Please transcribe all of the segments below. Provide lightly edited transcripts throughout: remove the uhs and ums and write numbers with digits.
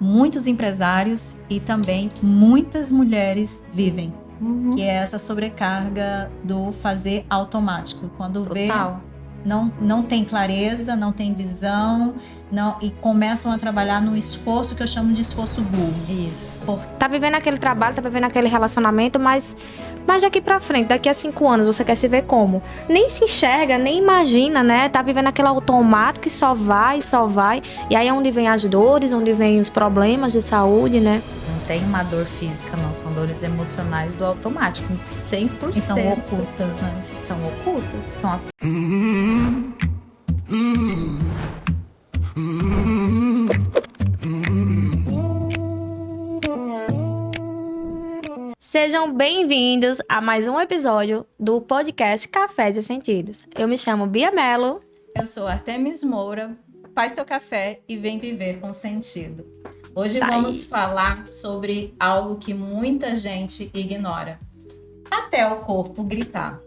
muitos empresários e também muitas mulheres vivem. Que é essa sobrecarga do fazer automático. Quando Total. não tem clareza, não tem visão, e começam a trabalhar num esforço que eu chamo de esforço burro. Isso. Tá vivendo aquele trabalho, tá vivendo aquele relacionamento, mas daqui pra frente, daqui a 5 anos, você quer se ver como? Nem se enxerga, nem imagina, né? Tá vivendo aquele automático e só vai. E aí é onde vem as dores, onde vem os problemas de saúde, né? Não tem uma dor física, não. São dores emocionais do automático. 100%. E são ocultas, né? São ocultas. São as... Sejam bem-vindos a mais um episódio do podcast Cafés e Sentidos. Eu me chamo Bia Mello. Eu sou Artemis Moura. Faz teu café e vem viver com sentido. Hoje vamos falar sobre algo que muita gente ignora. Até o corpo gritar.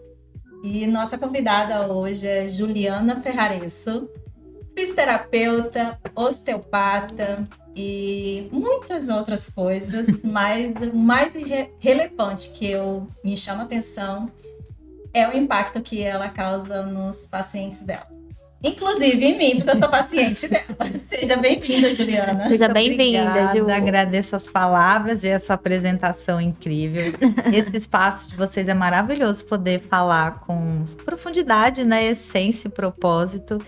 E nossa convidada hoje é Juliana Ferraresso, fisioterapeuta, osteopata e muitas outras coisas, mas o mais relevante que me chama a atenção é o impacto que ela causa nos pacientes dela. Inclusive em mim, porque eu sou paciente dela. Seja bem-vinda, Juliana. Seja bem-vinda, Ju. Agradeço as palavras e essa apresentação incrível. Esse espaço de vocês é maravilhoso poder falar com profundidade, né? Essência e propósito.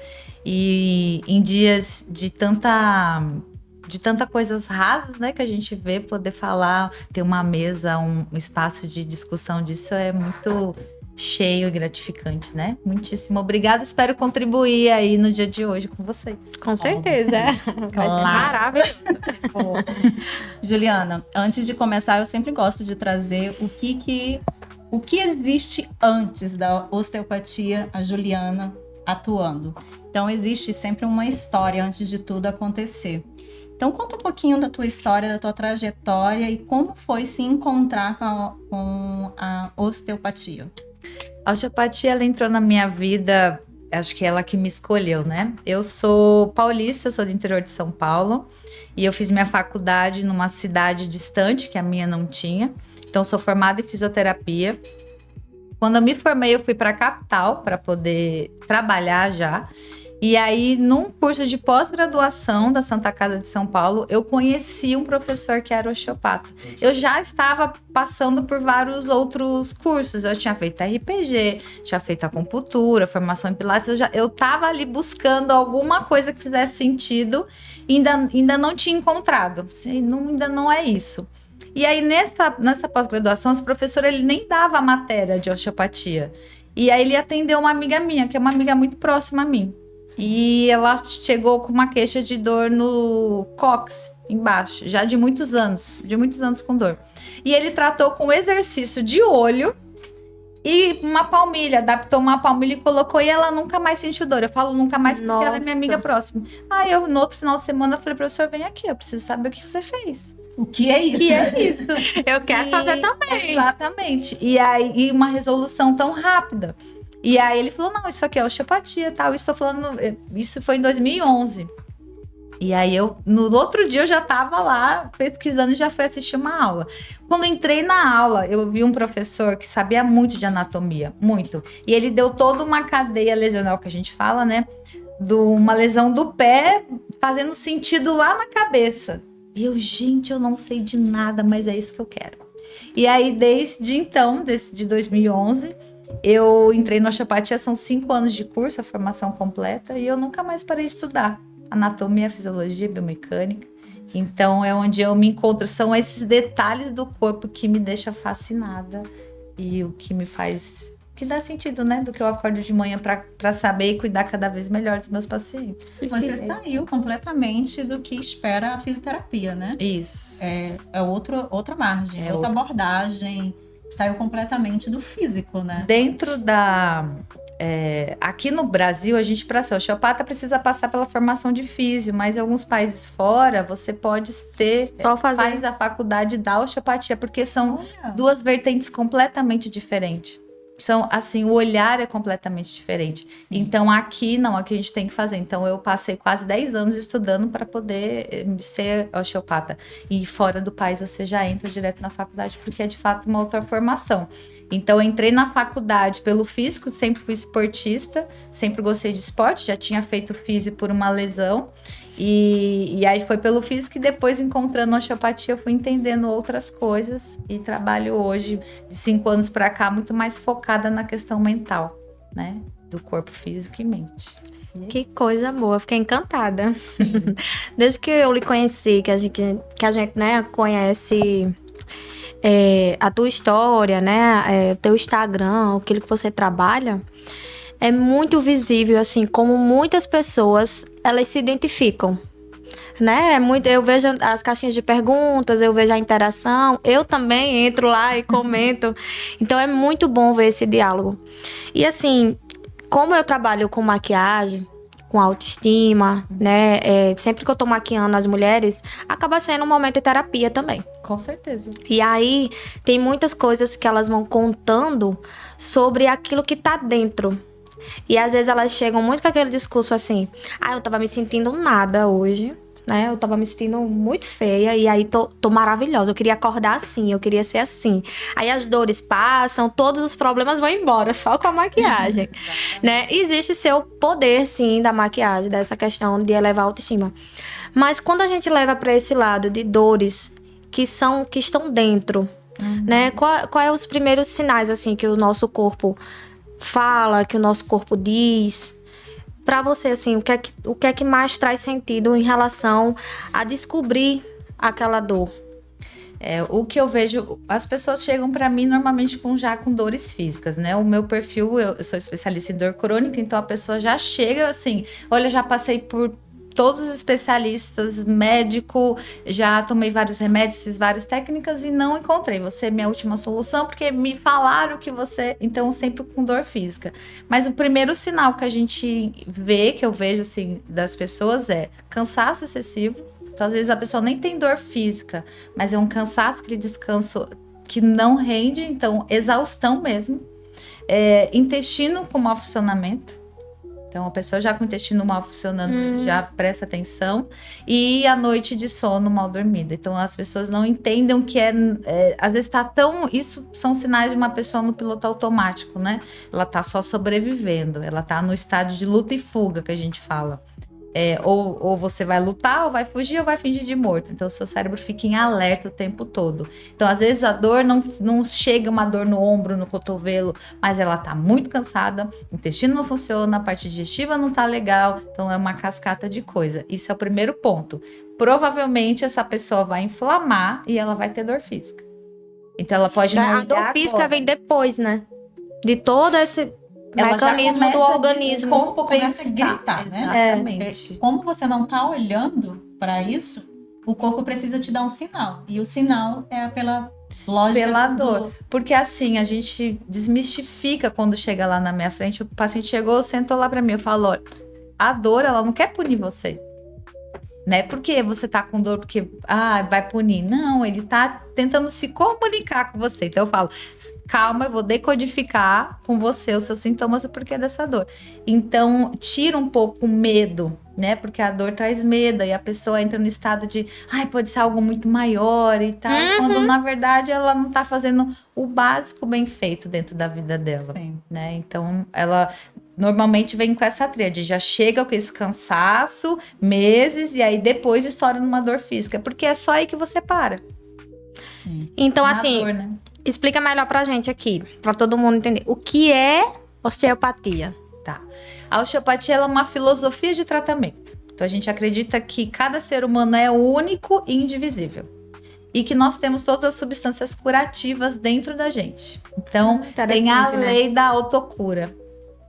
E em dias de tanta coisas rasas, né, que a gente vê, poder falar, ter uma mesa, um espaço de discussão disso é muito cheio e gratificante, né? Muitíssimo obrigada, espero contribuir aí no dia de hoje com vocês. Com certeza. Vai ser maravilhoso. Juliana, antes de começar, eu sempre gosto de trazer o que existe antes da osteopatia, a Juliana atuando. Então, existe sempre uma história antes de tudo acontecer. Então, conta um pouquinho da tua história, da tua trajetória e como foi se encontrar com a osteopatia. A osteopatia, ela entrou na minha vida, acho que ela que me escolheu, né? Eu sou paulista, sou do interior de São Paulo e eu fiz minha faculdade numa cidade distante, que a minha não tinha. Então, sou formada em fisioterapia. Quando eu me formei, eu fui para a capital para poder trabalhar já. E aí, num curso de pós-graduação da Santa Casa de São Paulo, eu conheci um professor que era osteopata. Eu já estava passando por vários outros cursos. Eu tinha feito RPG, tinha feito acupuntura, formação em pilates. Eu estava ali buscando alguma coisa que fizesse sentido e ainda não tinha encontrado. Ainda não é isso. E aí, nessa pós-graduação, esse professor ele nem dava a matéria de osteopatia. E aí, ele atendeu uma amiga minha, que é uma amiga muito próxima a mim. E ela chegou com uma queixa de dor no cóccix, embaixo, já de muitos anos com dor. E ele tratou com exercício de olho e uma palmilha, adaptou uma palmilha e colocou, e ela nunca mais sentiu dor. Eu falo nunca mais porque ela é minha amiga próxima. Aí eu, no outro final de semana, eu falei, professor, vem aqui, eu preciso saber o que você fez. O que é isso? O que é isso? Eu quero fazer também. Exatamente. E aí, uma resolução tão rápida. E aí ele falou, não, isso aqui é osteopatia e tal. Isso foi em 2011. E aí no outro dia eu já tava lá pesquisando e já fui assistir uma aula. Quando entrei na aula, eu vi um professor que sabia muito de anatomia, muito. E ele deu toda uma cadeia lesional que a gente fala, né? Uma lesão do pé fazendo sentido lá na cabeça. E eu, gente, eu não sei de nada, mas é isso que eu quero. E aí, desde então, de 2011... eu entrei na osteopatia, são 5 anos de curso, a formação completa, e eu nunca mais parei de estudar anatomia, fisiologia, biomecânica. Então é onde eu me encontro, são esses detalhes do corpo que me deixa fascinada e o que me faz, que dá sentido, né? Do que eu acordo de manhã para saber e cuidar cada vez melhor dos meus pacientes. Você saiu completamente do que espera a fisioterapia, né? Isso. É outra margem, outra abordagem. Saiu completamente do físico, né? Dentro aqui no Brasil, a gente, para ser osteopata, precisa passar pela formação de físio, mas em alguns países fora, você pode faz a faculdade da osteopatia, porque são duas vertentes completamente diferentes. são assim, o olhar é completamente diferente. Sim. Então aqui a gente tem que fazer. Então eu passei quase 10 anos estudando para poder ser osteopata. E fora do país você já entra direto na faculdade, porque é de fato uma outra formação. Então eu entrei na faculdade pelo físico, sempre fui esportista, sempre gostei de esporte, já tinha feito físico por uma lesão. E aí foi pelo físico e depois, encontrando a osteopatia, eu fui entendendo outras coisas e trabalho hoje, de 5 anos para cá, muito mais focada na questão mental, né? Do corpo físico e mente. Que coisa boa, fiquei encantada. Desde que eu lhe conheci, que a gente né, conhece a tua história, né? O teu Instagram, aquilo que você trabalha, é muito visível, assim, como muitas pessoas, elas se identificam, né? Eu vejo as caixinhas de perguntas, eu vejo a interação, eu também entro lá e comento. Então, é muito bom ver esse diálogo. E, assim, como eu trabalho com maquiagem, com autoestima, né? Sempre que eu tô maquiando as mulheres, acaba sendo um momento de terapia também. Com certeza. E aí, tem muitas coisas que elas vão contando sobre aquilo que tá dentro. E às vezes elas chegam muito com aquele discurso assim: eu tava me sentindo nada hoje, né? Eu tava me sentindo muito feia e aí tô maravilhosa. Eu queria acordar assim, eu queria ser assim. Aí as dores passam, todos os problemas vão embora, só com a maquiagem, né? Existe seu poder, sim, da maquiagem, dessa questão de elevar a autoestima. Mas quando a gente leva para esse lado de dores que estão dentro, né? Qual é os primeiros sinais, assim, que o nosso corpo fala, que o nosso corpo diz? Pra você, assim, o que é que mais traz sentido em relação a descobrir aquela dor? O que eu vejo, as pessoas chegam para mim normalmente com dores físicas, né? O meu perfil, eu sou especialista em dor crônica, então a pessoa já chega assim: olha, já passei por todos os especialistas, médico, já tomei vários remédios, fiz várias técnicas e não encontrei. Você é minha última solução, porque me falaram que você... Então, sempre com dor física. Mas o primeiro sinal que a gente vê, que eu vejo, assim, das pessoas é cansaço excessivo. Então, às vezes, a pessoa nem tem dor física, mas é um cansaço, aquele descanso que não rende. Então, exaustão mesmo. Intestino com mau funcionamento. Então, a pessoa já com o intestino mal funcionando já presta atenção. E a noite de sono mal dormida. Então, as pessoas não entendem que às vezes tá tão... Isso são sinais de uma pessoa no piloto automático, né? Ela tá só sobrevivendo. Ela tá no estágio de luta e fuga, que a gente fala. Ou você vai lutar, ou vai fugir, ou vai fingir de morto. Então, o seu cérebro fica em alerta o tempo todo. Então, às vezes, a dor não chega uma dor no ombro, no cotovelo, mas ela tá muito cansada, o intestino não funciona, a parte digestiva não tá legal. Então, é uma cascata de coisa. Isso é o primeiro ponto. Provavelmente, essa pessoa vai inflamar e ela vai ter dor física. Então, ela pode não... A dor física vem depois, né? De todo esse... mecanismo do organismo. O corpo começa a gritar, né? Exatamente. Como você não tá olhando para isso, o corpo precisa te dar um sinal. E o sinal é pela lógica pela dor. Porque assim, a gente desmistifica quando chega lá na minha frente. O paciente chegou, sentou lá para mim. Eu falo: olha, a dor, ela não quer punir você. Né? Porque você tá com dor porque vai punir. Não, ele tá tentando se comunicar com você. Então eu falo: calma, eu vou decodificar com você os seus sintomas e o porquê dessa dor. Então tira um pouco o medo, né? Porque a dor traz medo e a pessoa entra no estado de pode ser algo muito maior e tal. Quando na verdade ela não tá fazendo o básico bem feito dentro da vida dela. Sim. Né? Então ela normalmente vem com essa tríade, já chega com esse cansaço, meses, e aí depois estoura numa dor física, porque é só aí que você para. Sim. Então, Na assim, dor, né? explica melhor pra gente aqui, pra todo mundo entender. O que é osteopatia? Tá. A osteopatia, ela é uma filosofia de tratamento. Então a gente acredita que cada ser humano é único e indivisível. E que nós temos todas as substâncias curativas dentro da gente. Então, tem a lei da autocura.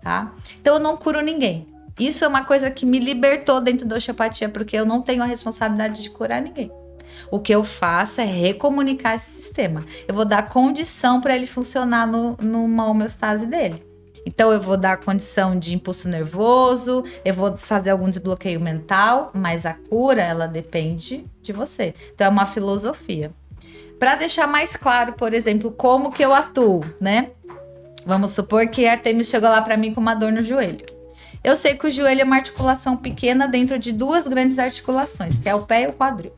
Tá? Então eu não curo ninguém. Isso é uma coisa que me libertou dentro da osteopatia, porque eu não tenho a responsabilidade de curar ninguém. O que eu faço é recomunicar esse sistema. Eu vou dar condição para ele funcionar numa homeostase dele. Então eu vou dar condição de impulso nervoso, eu vou fazer algum desbloqueio mental, mas a cura, ela depende de você. Então é uma filosofia. Para deixar mais claro, por exemplo, como que eu atuo, né? Vamos supor que a Artemis chegou lá pra mim com uma dor no joelho. Eu sei que o joelho é uma articulação pequena dentro de duas grandes articulações, que é o pé e o quadril.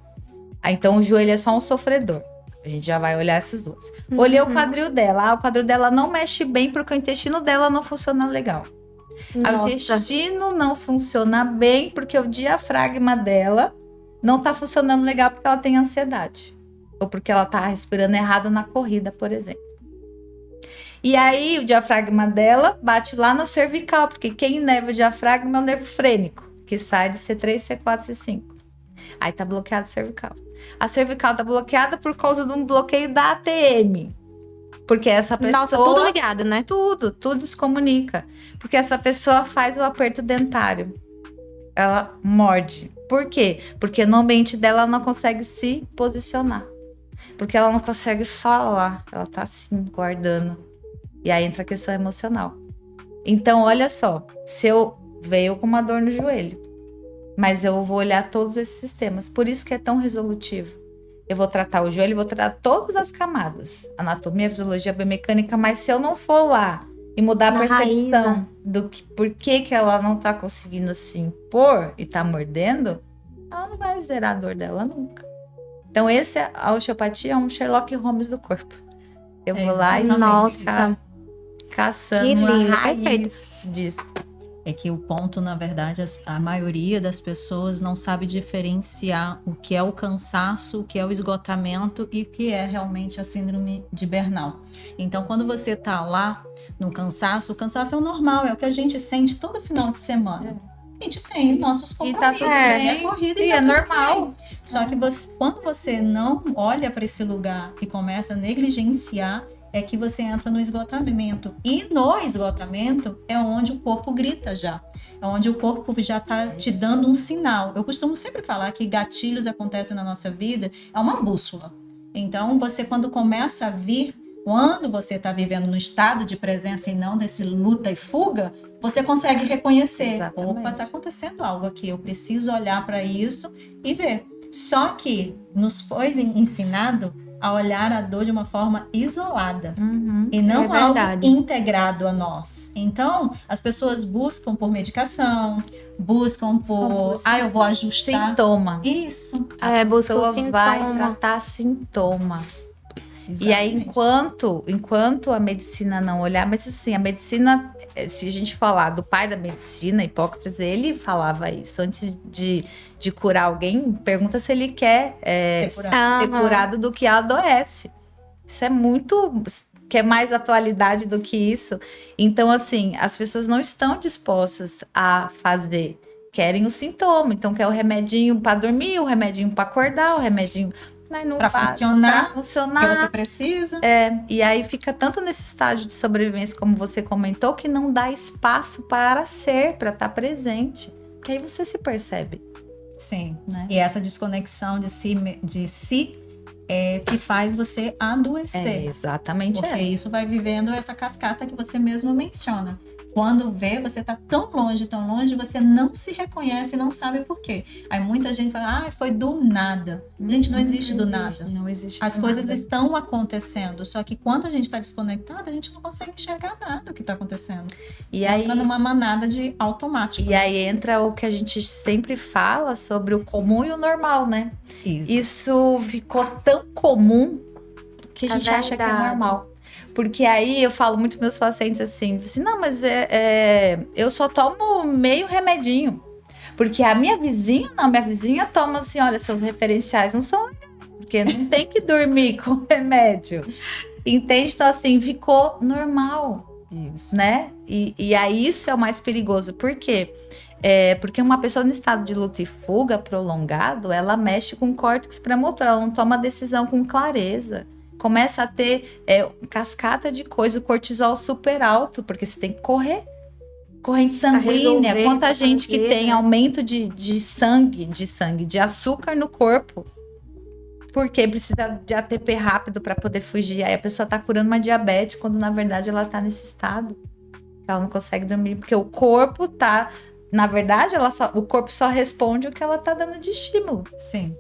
Então o joelho é só um sofredor. A gente já vai olhar essas duas. Olhei o quadril dela. O quadril dela não mexe bem porque o intestino dela não funciona legal. O intestino não funciona bem porque o diafragma dela não tá funcionando legal porque ela tem ansiedade. Ou porque ela tá respirando errado na corrida, por exemplo. E aí o diafragma dela bate lá na cervical, porque quem inerva o diafragma é o nervo frênico, que sai de C3, C4, C5. Aí tá bloqueado a cervical. A cervical tá bloqueada por causa de um bloqueio da ATM. Porque essa pessoa... Nossa, tudo ligado, né? Tudo se comunica. Porque essa pessoa faz o aperto dentário. Ela morde. Por quê? Porque no ambiente dela ela não consegue se posicionar. Porque ela não consegue falar. Ela tá assim, guardando. E aí entra a questão emocional. Então, olha só. Se eu veio com uma dor no joelho, mas eu vou olhar todos esses sistemas. Por isso que é tão resolutivo. Eu vou tratar o joelho, vou tratar todas as camadas. Anatomia, fisiologia, biomecânica. Mas se eu não for lá e mudar a percepção do que, por que ela não tá conseguindo se impor e tá mordendo, ela não vai zerar a dor dela nunca. Então, a osteopatia é um Sherlock Holmes do corpo. Eu vou lá e nossa, caçando uma raiz disso. É que o ponto, na verdade, a maioria das pessoas não sabe diferenciar o que é o cansaço, o que é o esgotamento e o que é realmente a síndrome de burnout. Então, quando você tá lá no cansaço, o cansaço é o normal, é o que a gente sente todo final de semana. A gente tem nossos compromissos, é corrida e tá é normal. Bem. Só que quando você não olha para esse lugar e começa a negligenciar, é que você entra no esgotamento. E no esgotamento é onde o corpo grita já. É onde o corpo já está te dando um sinal. Eu costumo sempre falar que gatilhos acontecem na nossa vida, é uma bússola. Então, você quando começa a vir, quando você está vivendo no estado de presença e não desse luta e fuga, você consegue reconhecer. Exatamente. Opa, está acontecendo algo aqui. Eu preciso olhar para isso e ver. Só que nos foi ensinado a olhar a dor de uma forma isolada e não algo integrado a nós. Então, as pessoas buscam por medicação, buscam por... eu vou ajustar. Sintoma. Isso. A busca o pessoa sintoma. vai tratar sintoma. Exatamente. E aí, enquanto a medicina não olhar, mas assim, a medicina, se a gente falar do pai da medicina, Hipócrates, ele falava isso. Antes de curar alguém, pergunta se ele quer ser curado do que adoece. Isso é muito... quer mais atualidade do que isso. Então, assim, as pessoas não estão dispostas a fazer. Querem o sintoma. Então, quer o remedinho para dormir, o remedinho para acordar, o remedinho... Para funcionar, que você precisa. E aí fica tanto nesse estágio de sobrevivência, como você comentou, que não dá espaço para estar presente. Porque aí você se percebe. Sim, né? E essa desconexão de si é que faz você adoecer. Exatamente. Porque isso vai vivendo essa cascata que você mesmo menciona. Quando vê, você tá tão longe, você não se reconhece e não sabe por quê. Aí muita gente fala, foi do nada. Gente, não existe do nada. Não existe. As coisas estão acontecendo, só que quando a gente está desconectado, a gente não consegue enxergar nada do que está acontecendo. E aí entra numa manada de automático. E aí entra o que a gente sempre fala sobre o comum e o normal, né? Isso ficou tão comum que a gente acha que é normal. Porque aí eu falo muito para meus pacientes assim, não, mas eu só tomo meio remedinho. Porque a minha vizinha toma assim, olha, seus referenciais não são legais, porque não tem que dormir com remédio. Entende? Então assim, ficou normal, né? E aí isso é o mais perigoso. Por quê? Porque uma pessoa no estado de luta e fuga prolongado, ela mexe com o córtex premotor, ela não toma decisão com clareza. Começa a ter cascata de coisa, o cortisol super alto, porque você tem que correr. Corrente sanguínea, quanta gente que tem aumento de sangue, de açúcar no corpo. Porque precisa de ATP rápido para poder fugir. Aí a pessoa tá curando uma diabetes, quando na verdade ela tá nesse estado. Ela não consegue dormir, porque o corpo tá... Na verdade, o corpo só responde o que ela tá dando de estímulo. Sim.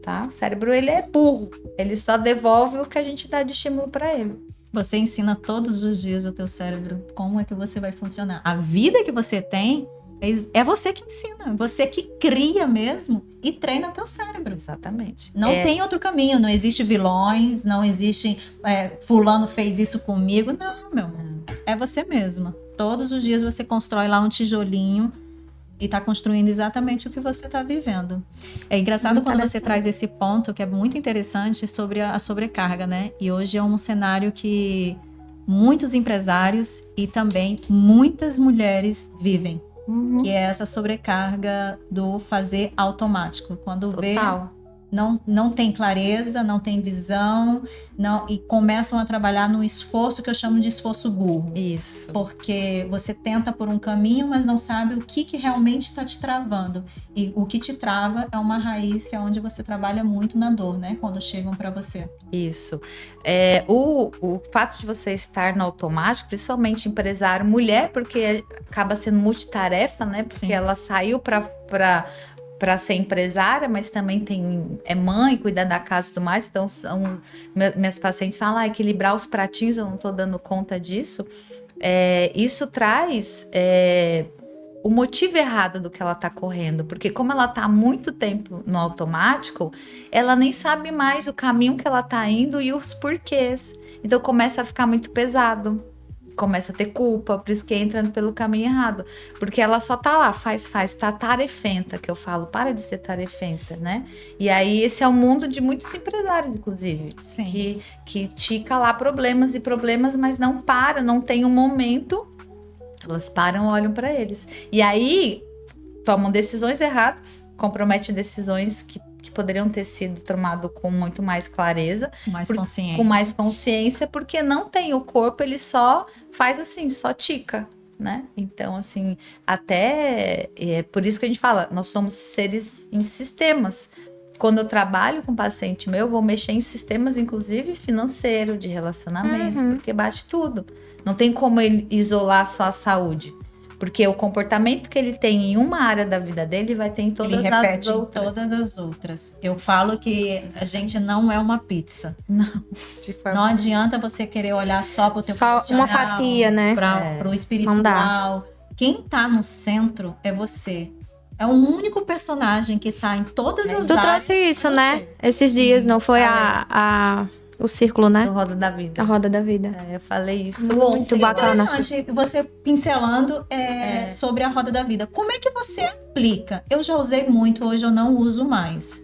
Tá? O cérebro, ele é burro. Ele só devolve o que a gente dá de estímulo para ele. Você ensina todos os dias o teu cérebro como é que você vai funcionar. A vida que você tem é você que ensina, você que cria mesmo e treina teu cérebro. Exatamente. Não tem outro caminho, não existe vilões, não existe fulano fez isso comigo. Não, meu amor. É você mesma. Todos os dias você constrói lá um tijolinho e tá construindo exatamente o que você tá vivendo. É engraçado quando você traz esse ponto, que é muito interessante, sobre a sobrecarga, né? E hoje é um cenário que muitos empresários e também muitas mulheres vivem. Que é essa sobrecarga do fazer automático. Quando vê, não tem clareza, não tem visão, e começam a trabalhar num esforço que eu chamo de esforço burro. Isso. Porque você tenta por um caminho, mas não sabe o que realmente está te travando. E o que te trava é uma raiz, que é onde você trabalha muito na dor, né? Quando chegam para você. Isso. O fato de você estar no automático, principalmente empresário, mulher, porque acaba sendo multitarefa, né? Porque Sim. ela saiu para ser empresária, mas também é mãe, cuida da casa e tudo mais. Então, minhas pacientes falam, equilibrar os pratinhos, eu não estou dando conta disso. Isso traz o motivo errado do que ela está correndo, porque como ela está há muito tempo no automático, ela nem sabe mais o caminho que ela está indo e os porquês. Então começa a ficar muito pesado. Começa a ter culpa, por isso que entra pelo caminho errado. Porque ela só tá lá, faz, tá tarefenta, que eu falo, para de ser tarefenta, né? E aí esse é o mundo de muitos empresários, inclusive. Sim. Que tica lá problemas e problemas, mas não tem um momento, elas param, olham para eles. E aí tomam decisões erradas, comprometem decisões que poderiam ter sido tomadas com muito mais clareza. Com mais consciência, porque não tem o corpo, ele só faz assim, só tica, né? Então, assim, até é por isso que a gente fala, nós somos seres em sistemas. Quando eu trabalho com paciente meu, eu vou mexer em sistemas, inclusive financeiro, de relacionamento, porque bate tudo. Não tem como ele isolar só a saúde. Porque o comportamento que ele tem em uma área da vida dele vai ter em todas as outras. Ele repete em todas as outras. Eu falo que a gente não é uma pizza. Não, não adianta você querer olhar só para o teu profissional. Só uma fatia, né? Para o espiritual. Quem tá no centro é você. É o único personagem que tá em todas as áreas. Tu trouxe isso, né? Esses dias, não foi o círculo, né? Do Roda da Vida. A Roda da Vida. Eu falei isso muito bacana. Interessante você pincelando sobre a Roda da Vida. Como é que você aplica? Eu já usei muito, hoje eu não uso mais.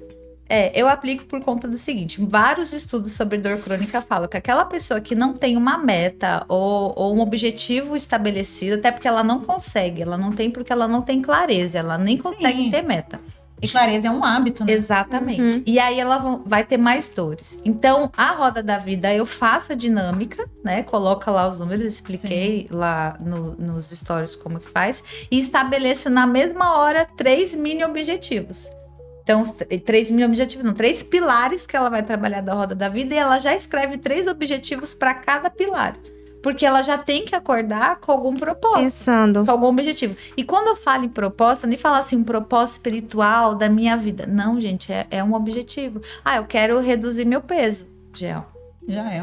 Eu aplico por conta do seguinte, vários estudos sobre dor crônica falam que aquela pessoa que não tem uma meta ou um objetivo estabelecido, até porque ela não consegue, ela não tem porque ela não tem clareza, ela nem consegue ter meta. E clareza é um hábito, né? Exatamente. E aí ela vai ter mais dores. Então, a Roda da Vida, eu faço a dinâmica, né? Coloca lá os números, expliquei lá nos stories como que faz. E estabeleço na mesma hora 3 mini objetivos. Então, 3 mini objetivos, não, 3 pilares que ela vai trabalhar da Roda da Vida. E ela já escreve 3 objetivos para cada pilar. Porque ela já tem que acordar com algum propósito. Pensando. Com algum objetivo. E quando eu falo em propósito, eu nem falo assim, um propósito espiritual da minha vida. Não, gente, é um objetivo. Eu quero reduzir meu peso. Já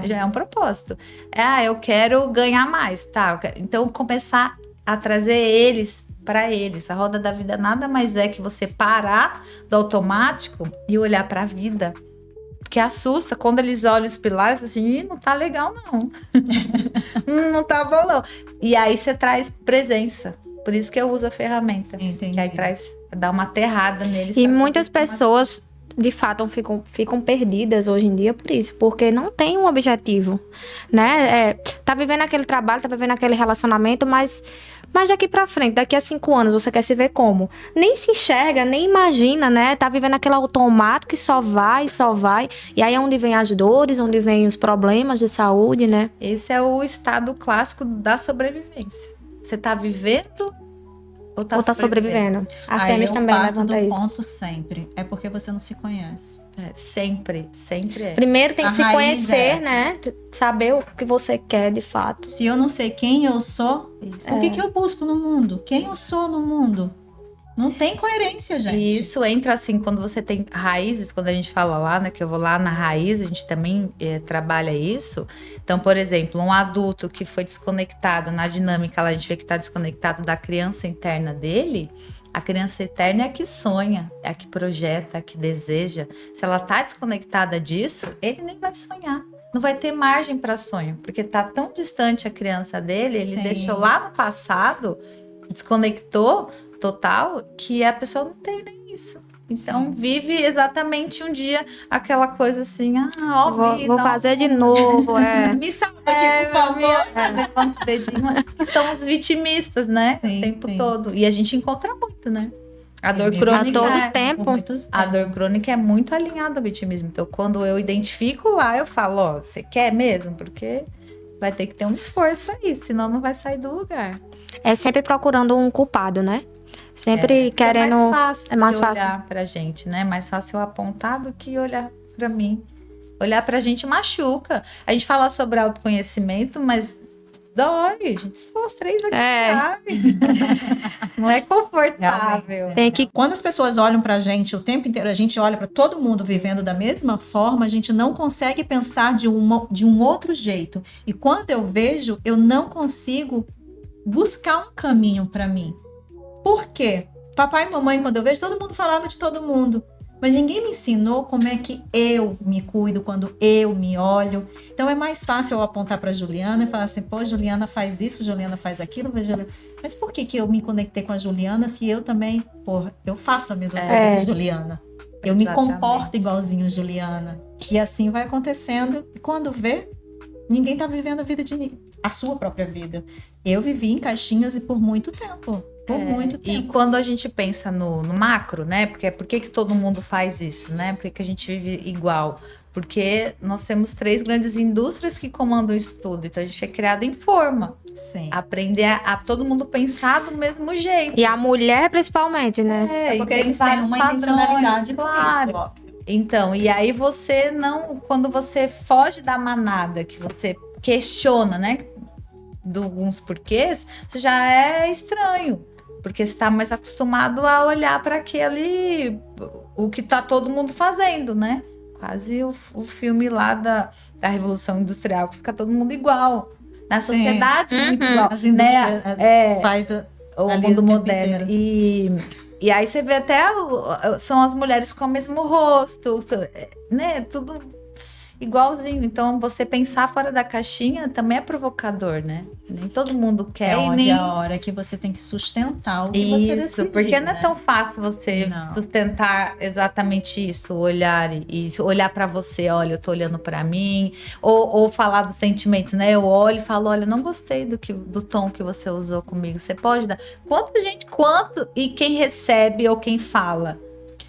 é um propósito. Eu quero ganhar mais, tá? Então, começar a trazer eles para eles. A Roda da Vida nada mais é que você parar do automático e olhar para a vida. Porque assusta quando eles olham os pilares assim, não tá legal não. Não tá bom não. E aí você traz presença. Por isso que eu uso a ferramenta. Entendi. Que aí dá uma aterrada neles. E muitas pessoas, de fato, ficam perdidas hoje em dia por isso. Porque não tem um objetivo, né? Tá vivendo aquele trabalho, tá vivendo aquele relacionamento, mas daqui pra frente, daqui a 5 anos, você quer se ver como? Nem se enxerga, nem imagina, né? Tá vivendo aquele automático que só vai. E aí é onde vem as dores, onde vem os problemas de saúde, né? Esse é o estado clássico da sobrevivência. Você tá vivendo ou tá sobrevivendo? A Artemis também levanta isso. Ponto sempre. É porque você não se conhece. Sempre é. Primeiro tem que se conhecer, né? Saber o que você quer de fato. Se eu não sei quem eu sou, o que eu busco no mundo? Quem eu sou no mundo? Não tem coerência, gente. E isso entra assim, quando você tem raízes, quando a gente fala lá, né, que eu vou lá na raiz, a gente também trabalha isso. Então, por exemplo, um adulto que foi desconectado na dinâmica, lá a gente vê que está desconectado da criança interna dele. A criança interna é a que sonha, é a que projeta, é a que deseja. Se ela tá desconectada disso, ele nem vai sonhar. Não vai ter margem para sonho, porque tá tão distante a criança dele, ele Sim. deixou lá no passado, desconectou total, que a pessoa não tem nem isso. Então, vive exatamente um dia aquela coisa assim, Vou fazer de novo, Me salva aqui, por favor. Levanta o dedinho, que são os vitimistas, né? Sim, o tempo sim. todo. E a gente encontra muito, né? A dor A crônica, todo tempo. a dor crônica é muito alinhada ao vitimismo. Então, quando eu identifico lá, eu falo, ó, você quer mesmo? Porque vai ter que ter um esforço aí, senão não vai sair do lugar. É sempre procurando um culpado, né? Sempre querendo... É mais fácil fácil. olhar pra gente, né? Mais fácil eu apontar do que olhar pra mim. Olhar pra gente machuca. A gente fala sobre autoconhecimento, mas dói. A gente são os três aqui, sabe? Não é confortável. Realmente. Tem que... Quando as pessoas olham pra gente o tempo inteiro, a gente olha pra todo mundo vivendo da mesma forma, a gente não consegue pensar de um outro jeito. E quando eu vejo, eu não consigo buscar um caminho pra mim. Por quê? Papai e mamãe, quando eu vejo, todo mundo falava de todo mundo. Mas ninguém me ensinou como é que eu me cuido quando eu me olho. Então é mais fácil eu apontar para Juliana e falar assim, pô, Juliana faz isso, Juliana faz aquilo. Mas por que eu me conectei com a Juliana se eu também, porra, eu faço a mesma coisa que Juliana? Eu me comporto igualzinho a Juliana. E assim vai acontecendo. E quando vê, ninguém tá vivendo a vida a sua própria vida. Eu vivi em caixinhas e por muito tempo. Por muito tempo. E quando a gente pensa no macro, né? Porque por que todo mundo faz isso, né? Por que a gente vive igual? Porque nós temos 3 grandes indústrias que comandam isso tudo. Então a gente é criado em forma. Sim. Aprender a todo mundo pensar do mesmo jeito. E a mulher, principalmente, né? É porque e eles têm uma intencionalidade claro. por isso, óbvio. Então, e aí você não... Quando você foge da manada, que você questiona, né? De alguns porquês, você já é estranho. Porque você está mais acostumado a olhar para o que tá todo mundo fazendo, né? Quase o filme lá da Revolução Industrial, que fica todo mundo igual. Na sociedade, muito igual. As indústrias faz o mundo moderno. E aí você vê até, são as mulheres com o mesmo rosto, né? Tudo igualzinho. Então, você pensar fora da caixinha também é provocador, né? Nem todo mundo quer. É onde a hora que você tem que sustentar o que você decidiu, porque não é né? tão fácil você sustentar exatamente isso, olhar e olhar pra você, olha, eu tô olhando pra mim, ou falar dos sentimentos, né? Eu olho e falo, olha, eu não gostei do tom que você usou comigo. Você pode dar quanto e quem recebe ou quem fala.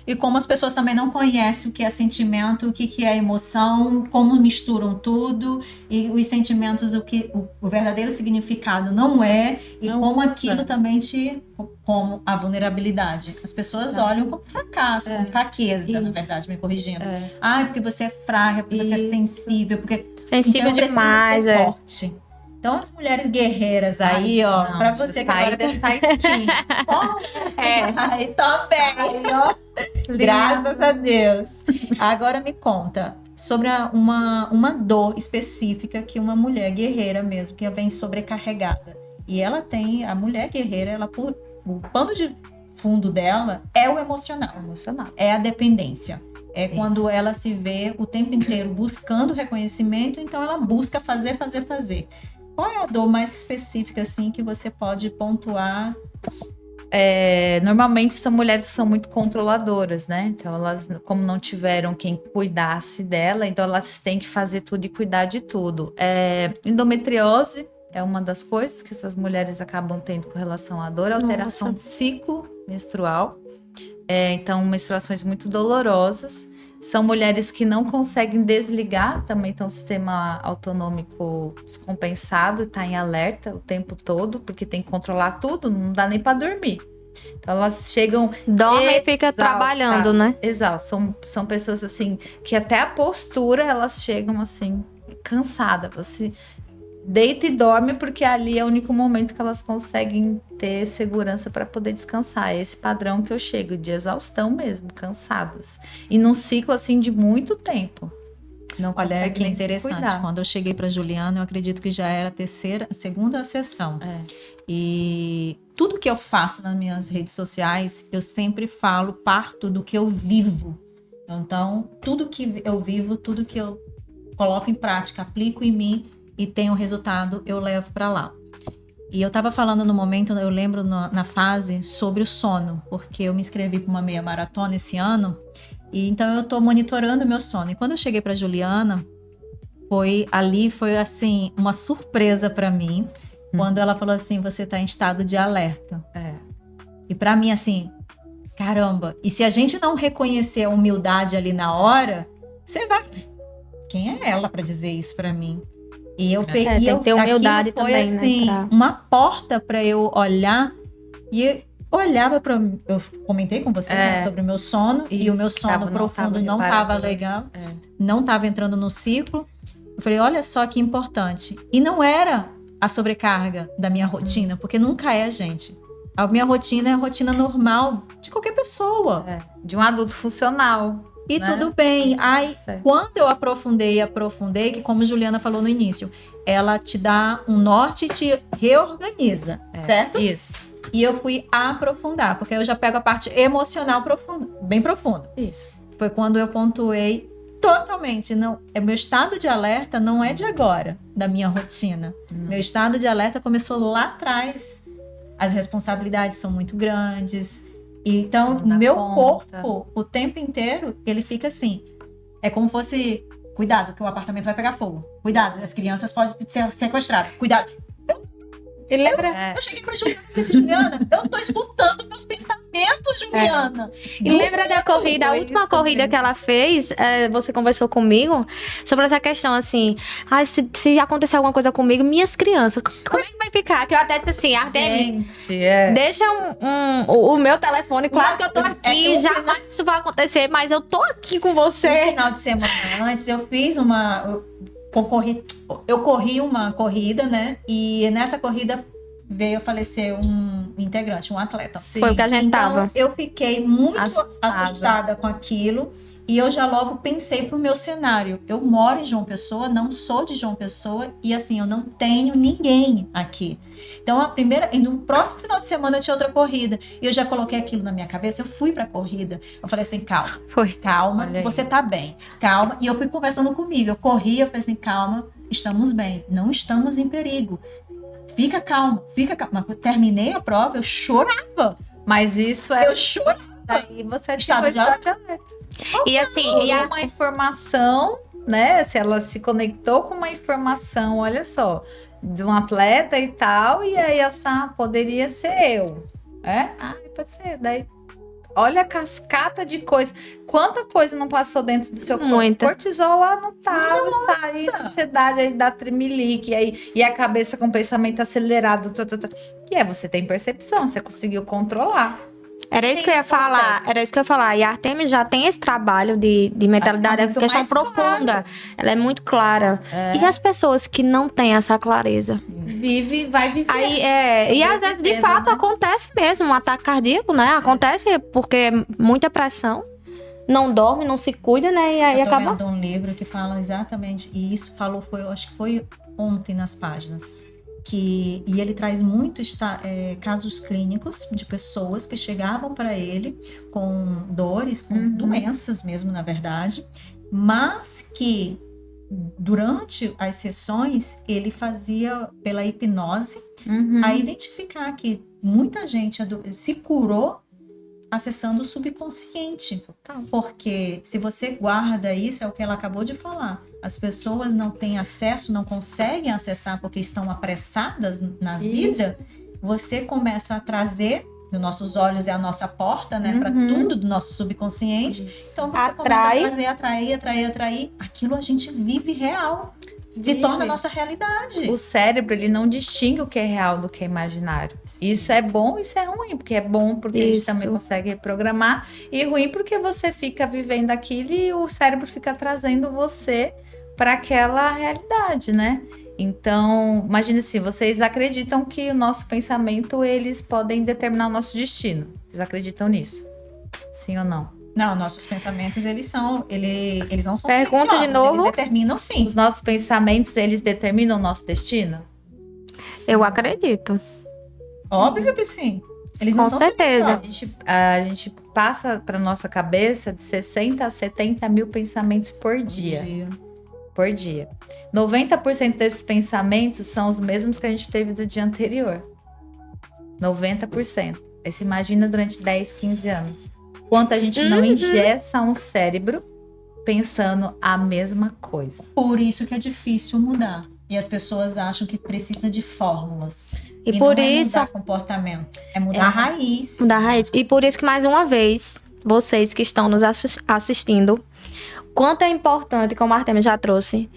E como as pessoas também não conhecem o que é sentimento, o que é emoção, como misturam tudo, e os sentimentos, o verdadeiro significado não é, e não como aquilo também como a vulnerabilidade. As pessoas olham como fracasso, como fraqueza, na verdade, me corrigindo. Porque você é fraca, porque você é sensível, porque... Sensível então, demais, ser forte. Então, as mulheres guerreiras aí, ó, pra você que agora... Aí também, ó. Graças a Deus. Agora me conta sobre uma dor específica que uma mulher guerreira mesmo, que ela vem sobrecarregada. E ela tem, a mulher guerreira, o pano de fundo dela é o emocional. É a dependência. É quando ela se vê o tempo inteiro buscando reconhecimento, então ela busca fazer. Qual é a dor mais específica, assim, que você pode pontuar? Normalmente são mulheres que são muito controladoras, né? Então elas, como não tiveram quem cuidasse dela, então elas têm que fazer tudo e cuidar de tudo. Endometriose é uma das coisas que essas mulheres acabam tendo com relação à dor, alteração de ciclo menstrual. Então, menstruações muito dolorosas. São mulheres que não conseguem desligar, também tem um sistema autonômico descompensado, está em alerta o tempo todo, porque tem que controlar tudo, não dá nem para dormir. Então elas chegam... Dorme e fica trabalhando, né? Exato, são pessoas assim, que até a postura elas chegam assim, cansadas, assim, deita e dorme, porque ali é o único momento que elas conseguem ter segurança para poder descansar. É esse padrão que eu chego, de exaustão mesmo, cansadas. E num ciclo assim de muito tempo. Não Olha, consegue que nem se interessante. cuidar. Quando eu cheguei para Juliana, eu acredito que já era a segunda sessão. E tudo que eu faço nas minhas redes sociais, eu sempre parto do que eu vivo. Então, tudo que eu vivo, tudo que eu coloco em prática, aplico em mim e tenho resultado, eu levo para lá. E eu estava falando no momento, eu lembro na fase sobre o sono, porque eu me inscrevi para uma meia maratona esse ano, e então eu estou monitorando o meu sono. E quando eu cheguei para Juliana, foi assim uma surpresa para mim, quando ela falou assim, você está em estado de alerta. E para mim assim, caramba, e se a gente não reconhecer a humildade ali na hora, você vai... Quem é ela para dizer isso para mim? E eu peguei, tem que ter humildade foi também, assim, né? uma porta para eu olhar, e eu olhava para... Eu comentei com você, né, sobre o meu sono, e o meu sono profundo não estava legal, não estava entrando no ciclo. Eu falei, olha só que importante. E não era a sobrecarga da minha rotina, porque nunca é, gente. A minha rotina é a rotina normal de qualquer pessoa. De um adulto funcional. E né? tudo bem. Aí, Certo. quando eu aprofundei, que como Juliana falou no início, ela te dá um norte e te reorganiza, certo? Isso. E eu fui aprofundar, porque eu já pego a parte emocional bem profunda. Isso. Foi quando eu pontuei totalmente. Não, meu estado de alerta não é de agora, da minha rotina. Meu estado de alerta começou lá atrás. As responsabilidades são muito grandes. Então, meu corpo, o tempo inteiro, ele fica assim. É como fosse, cuidado, que o apartamento vai pegar fogo. Cuidado, as crianças podem ser sequestradas. Cuidado. E lembra... Eu cheguei pra Juliana e falei assim, Juliana, eu tô escutando meus pensamentos, Juliana. E lembra da corrida, a última corrida que ela fez, você conversou comigo sobre essa questão, assim, se acontecer alguma coisa comigo, minhas crianças, como é que vai ficar? Que eu até disse assim, Artemis, deixa o meu telefone, claro que eu tô aqui, jamais isso vai acontecer, mas eu tô aqui com você. No final de semana antes, eu fiz eu corri uma corrida, né? E nessa corrida veio a falecer um integrante, um atleta. Sim. Foi o que a gente tava. Eu fiquei muito assustada com aquilo. E eu já logo pensei pro meu cenário. Eu moro em João Pessoa, não sou de João Pessoa. E assim, eu não tenho ninguém aqui. Então, no próximo final de semana eu tinha outra corrida. E eu já coloquei aquilo na minha cabeça. Eu fui pra corrida. Eu falei assim, calma. Calma, você tá bem. Calma. E eu fui conversando comigo. Eu corri, eu falei assim, calma, estamos bem. Não estamos em perigo. Fica calmo, fica calmo. Mas eu terminei a prova, eu chorava. Mas isso Eu chorava. Daí você Estado de alerta. E assim, uma informação, né? Se ela se conectou com uma informação, olha só, de um atleta e tal, e aí ela poderia ser eu. Pode ser. Daí, olha a cascata de coisa. Quanta coisa não passou dentro do seu corpo? Muita. Cortisol lá não tava, tá aí, ansiedade aí dá tremelique, e a cabeça com o pensamento acelerado. E aí você tem percepção, você conseguiu controlar. Era isso que eu ia falar. E a Artemis já tem esse trabalho de mentalidade, é questão profunda. Ela é muito clara. E as pessoas que não têm essa clareza? Vai viver. E às vezes, de fato, acontece mesmo um ataque cardíaco, né? Acontece porque muita pressão, não dorme, não se cuida, né? E aí acaba... Eu tô lendo um livro que fala exatamente, e isso acho que foi ontem nas páginas. E ele traz muitos casos clínicos de pessoas que chegavam para ele com dores, com doenças mesmo, na verdade, mas que durante as sessões ele fazia pela hipnose a identificar que muita gente se curou acessando o subconsciente. Porque se você guarda isso, é o que ela acabou de falar. As pessoas não têm acesso, não conseguem acessar porque estão apressadas na vida. Você começa a trazer, os nossos olhos é a nossa porta, né, para tudo do nosso subconsciente. Então você começa a atrair. Aquilo a gente vive real. Se torna a nossa realidade. O cérebro, ele não distingue o que é real do que é imaginário. Isso é bom, isso é ruim. Porque é bom porque a gente também consegue reprogramar. E ruim porque você fica vivendo aquilo e o cérebro fica trazendo você para aquela realidade, né? Então, imagine assim, vocês acreditam que o nosso pensamento, eles podem determinar o nosso destino. Vocês acreditam nisso? Sim ou não? Não, nossos pensamentos, eles não são Pergunta de silenciosos, novo. eles determinam sim. Os nossos pensamentos, eles determinam o nosso destino? Eu acredito. Óbvio que sim. Eles não Com são certeza. silenciosos. A gente passa para nossa cabeça de 60 a 70 mil pensamentos por dia. Por dia. 90% desses pensamentos são os mesmos que a gente teve do dia anterior. 90%. Aí você imagina durante 10, 15 anos. Quanto a gente não ingessa um cérebro pensando a mesma coisa. Por isso que é difícil mudar. E as pessoas acham que precisa de fórmulas. E por não é isso... mudar comportamento, é mudar a raiz. Da raiz. E por isso que, mais uma vez, vocês que estão nos assistindo, quanto é importante, como a Artemia já trouxe,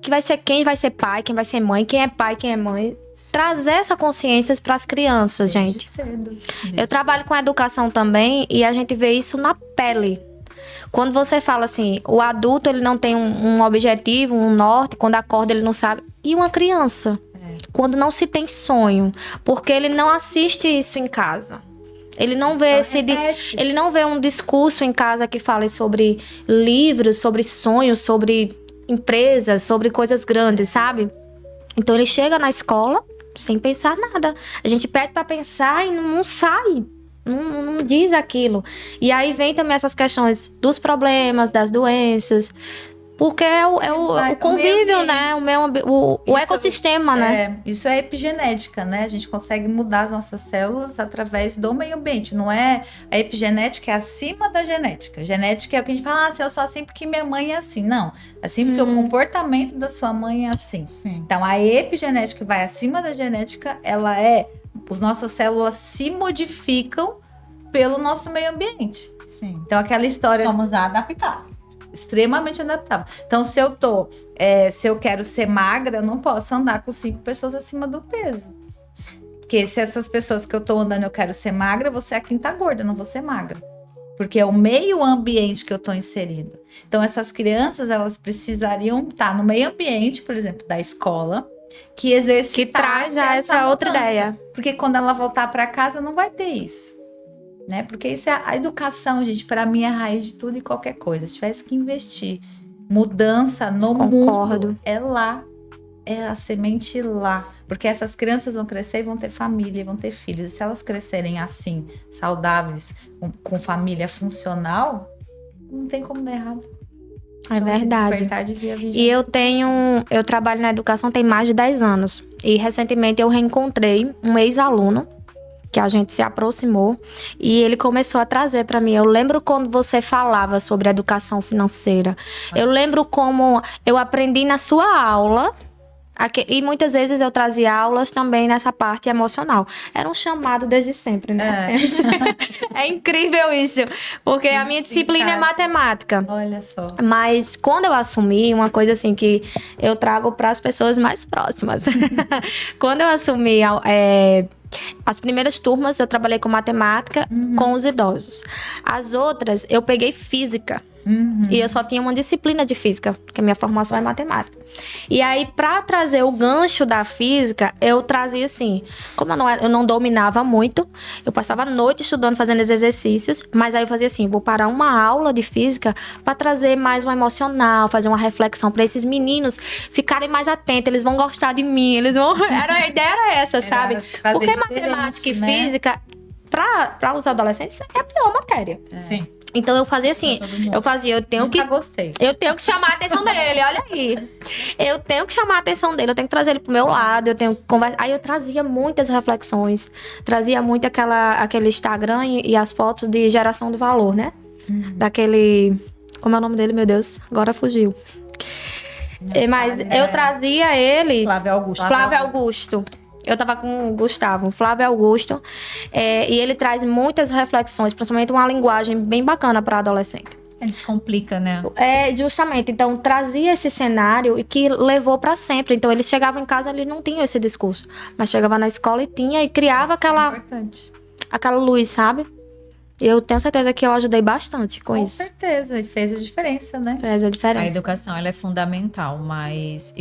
que vai ser quem vai ser pai, quem vai ser mãe, quem é pai, quem é mãe, trazer essa consciência para as crianças, gente. Cedo. Eu trabalho com educação também e a gente vê isso na pele. Quando você fala assim, o adulto ele não tem um objetivo, um norte, quando acorda ele não sabe. E uma criança? Quando não se tem sonho, porque ele não assiste isso em casa. Ele não vê ele não vê um discurso em casa que fale sobre livros, sobre sonhos, sobre empresas, sobre coisas grandes, sabe? Então ele chega na escola sem pensar nada. A gente pede para pensar e não sai. Não diz aquilo. E aí vem também essas questões dos problemas, das doenças. Porque é o convívio, né? O ecossistema, né? Isso é epigenética, né? A gente consegue mudar as nossas células através do meio ambiente. Não é... A epigenética é acima da genética. Genética é o que a gente fala, eu sou assim porque minha mãe é assim. Não. Assim porque o comportamento da sua mãe é assim. Sim. Então, a epigenética que vai acima da genética, ela é... As nossas células se modificam pelo nosso meio ambiente. Sim. Então, aquela história... Somos adaptáveis. Extremamente adaptável. Então, se eu quero ser magra, eu não posso andar com 5 pessoas acima do peso. Porque se essas pessoas que eu tô andando eu quero ser magra, eu vou ser a quinta gorda, eu não vou ser magra. Porque é o meio ambiente que eu tô inserido. Então, essas crianças, elas precisariam estar no meio ambiente, por exemplo, da escola, que exercitasse Que traz já essa outra ideia. Porque quando ela voltar para casa, não vai ter isso. Né? Porque isso é a educação, gente, para mim é a raiz de tudo e qualquer coisa. Se tivesse que investir mudança no mundo, é lá, é a semente lá. Porque essas crianças vão crescer e vão ter família, vão ter filhos. E se elas crescerem assim, saudáveis, com família funcional, não tem como dar errado. É verdade. E eu trabalho na educação tem mais de 10 anos. E recentemente eu reencontrei um ex-aluno que a gente se aproximou e ele começou a trazer para mim. Eu lembro quando você falava sobre educação financeira. Eu lembro como eu aprendi na sua aula. E muitas vezes eu trazia aulas também nessa parte emocional. Era um chamado desde sempre, né? É incrível isso. Porque a minha disciplina é matemática. Olha só. Mas quando eu assumi, uma coisa assim que eu trago para as pessoas mais próximas. Quando eu assumi as primeiras turmas, eu trabalhei com matemática com os idosos. As outras, eu peguei física. E eu só tinha uma disciplina de física, porque a minha formação é matemática. E aí, pra trazer o gancho da física, eu trazia assim, como eu não dominava muito, eu passava a noite estudando, fazendo esses exercícios, mas aí eu fazia assim, vou parar uma aula de física pra trazer mais um emocional, fazer uma reflexão pra esses meninos ficarem mais atentos, eles vão gostar de mim, a ideia era essa, sabe? Porque matemática e física, pra os adolescentes, é a pior matéria. Sim. Então eu fazia assim, eu tenho que chamar a atenção dele, olha aí. Eu tenho que chamar a atenção dele, eu tenho que trazer ele pro meu lado, eu tenho que conversar. Aí eu trazia muitas reflexões, trazia muito aquele Instagram e as fotos de geração do valor, né? Daquele, como é o nome dele, meu Deus, agora fugiu. Mas eu trazia ele... Flávio Augusto. Eu tava com o Gustavo, Flávio Augusto, e ele traz muitas reflexões, principalmente uma linguagem bem bacana para adolescente. Descomplica, né? Justamente. Então, trazia esse cenário e que levou para sempre. Então, eles chegavam em casa, eles não tinham esse discurso, mas chegava na escola e tinha, e criava aquela luz, sabe? Eu tenho certeza que eu ajudei bastante com isso. certeza, e fez a diferença, né? Fez a A diferença. educação, ela é fundamental, mas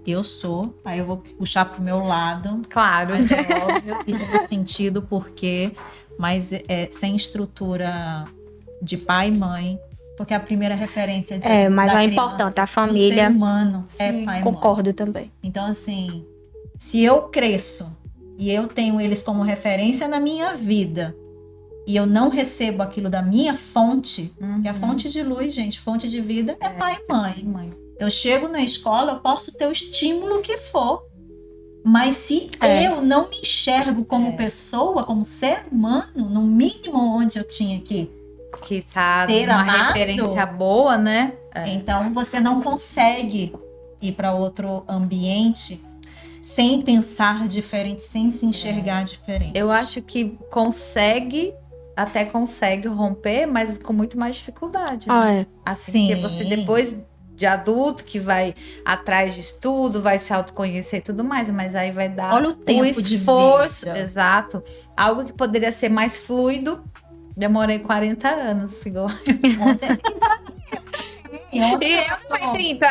eu sou, aí eu vou puxar pro meu lado, Claro. mas é óbvio e tem sentido porque, mas sem estrutura de pai e mãe, porque a primeira referência Mas da é criança, importante, a do família. ser humano Sim, é pai e mãe. Concordo também. Então, assim, se eu cresço e eu tenho eles como referência na minha vida e eu não recebo aquilo da minha fonte, que é a fonte de luz, gente, fonte de vida é pai e mãe. Mãe. Eu chego na escola, eu posso ter o estímulo que for, mas se eu não me enxergo como pessoa, como ser humano, no mínimo onde eu tinha que Que tá ser uma amado, referência boa, né? então você não consegue ir para outro ambiente sem pensar diferente, sem se enxergar diferente. Eu acho que até consegue romper, mas com muito mais dificuldade. Né? Assim, Sim. porque você depois de adulto que vai atrás de estudo, vai se autoconhecer e tudo mais, mas aí vai dar Olha o tempo esforço, de vida. Exato. Algo que poderia ser mais fluido. Demorei 40 anos, igual. E eu foi 30.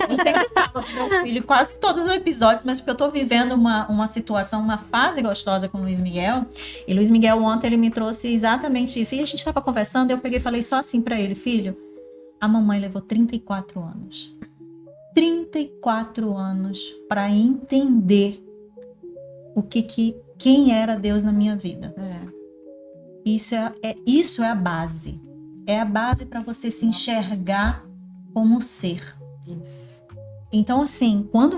Eu sempre falo pro meu filho, quase todos os episódios, mas porque eu tô vivendo uma situação, uma fase gostosa com o Luiz Miguel. E Luiz Miguel ontem ele me trouxe exatamente isso. E a gente tava conversando, eu peguei e falei só assim pra ele, filho, a mamãe levou 34 anos. 34 anos pra entender quem era Deus na minha vida. Isso é a base. É a base para você se enxergar como ser. Isso. Então, assim, quando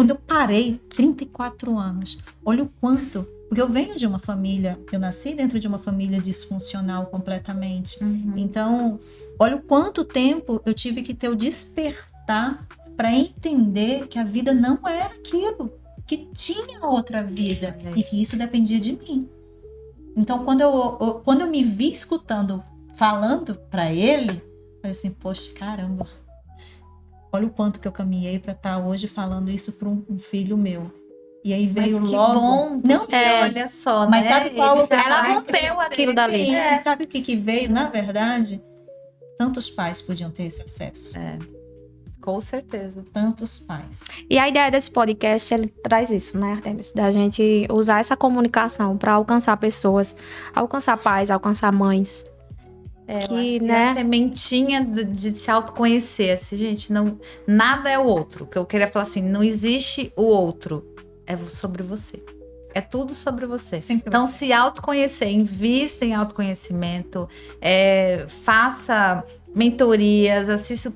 eu parei 34 anos, olha o quanto, porque eu venho de uma família, eu nasci dentro de uma família disfuncional completamente. Então, olha o quanto tempo eu tive que ter o despertar para entender que a vida não era aquilo, que tinha outra vida e que isso dependia de mim. Então, quando eu me vi escutando, falando para ele, eu falei assim, poxa, caramba, olha o quanto que eu caminhei para estar hoje falando isso para um filho meu. E aí veio Mas que logo... bom, não, olha só, mas né? sabe qual... Ela rompeu aquilo dali. E sabe o que veio? Na verdade, tantos pais podiam ter esse acesso. Com certeza. Tantos pais. E a ideia desse podcast, ele traz isso, né, Artemis? Da gente usar essa comunicação para alcançar pessoas, alcançar pais, alcançar mães. Eu acho Que, que né? a sementinha de se autoconhecer, assim, gente, não, nada é o outro. Que eu queria falar assim, não existe o outro, é sobre você. É tudo sobre você. Sempre Então, você. se autoconhecer, invista em autoconhecimento, faça mentorias, assista.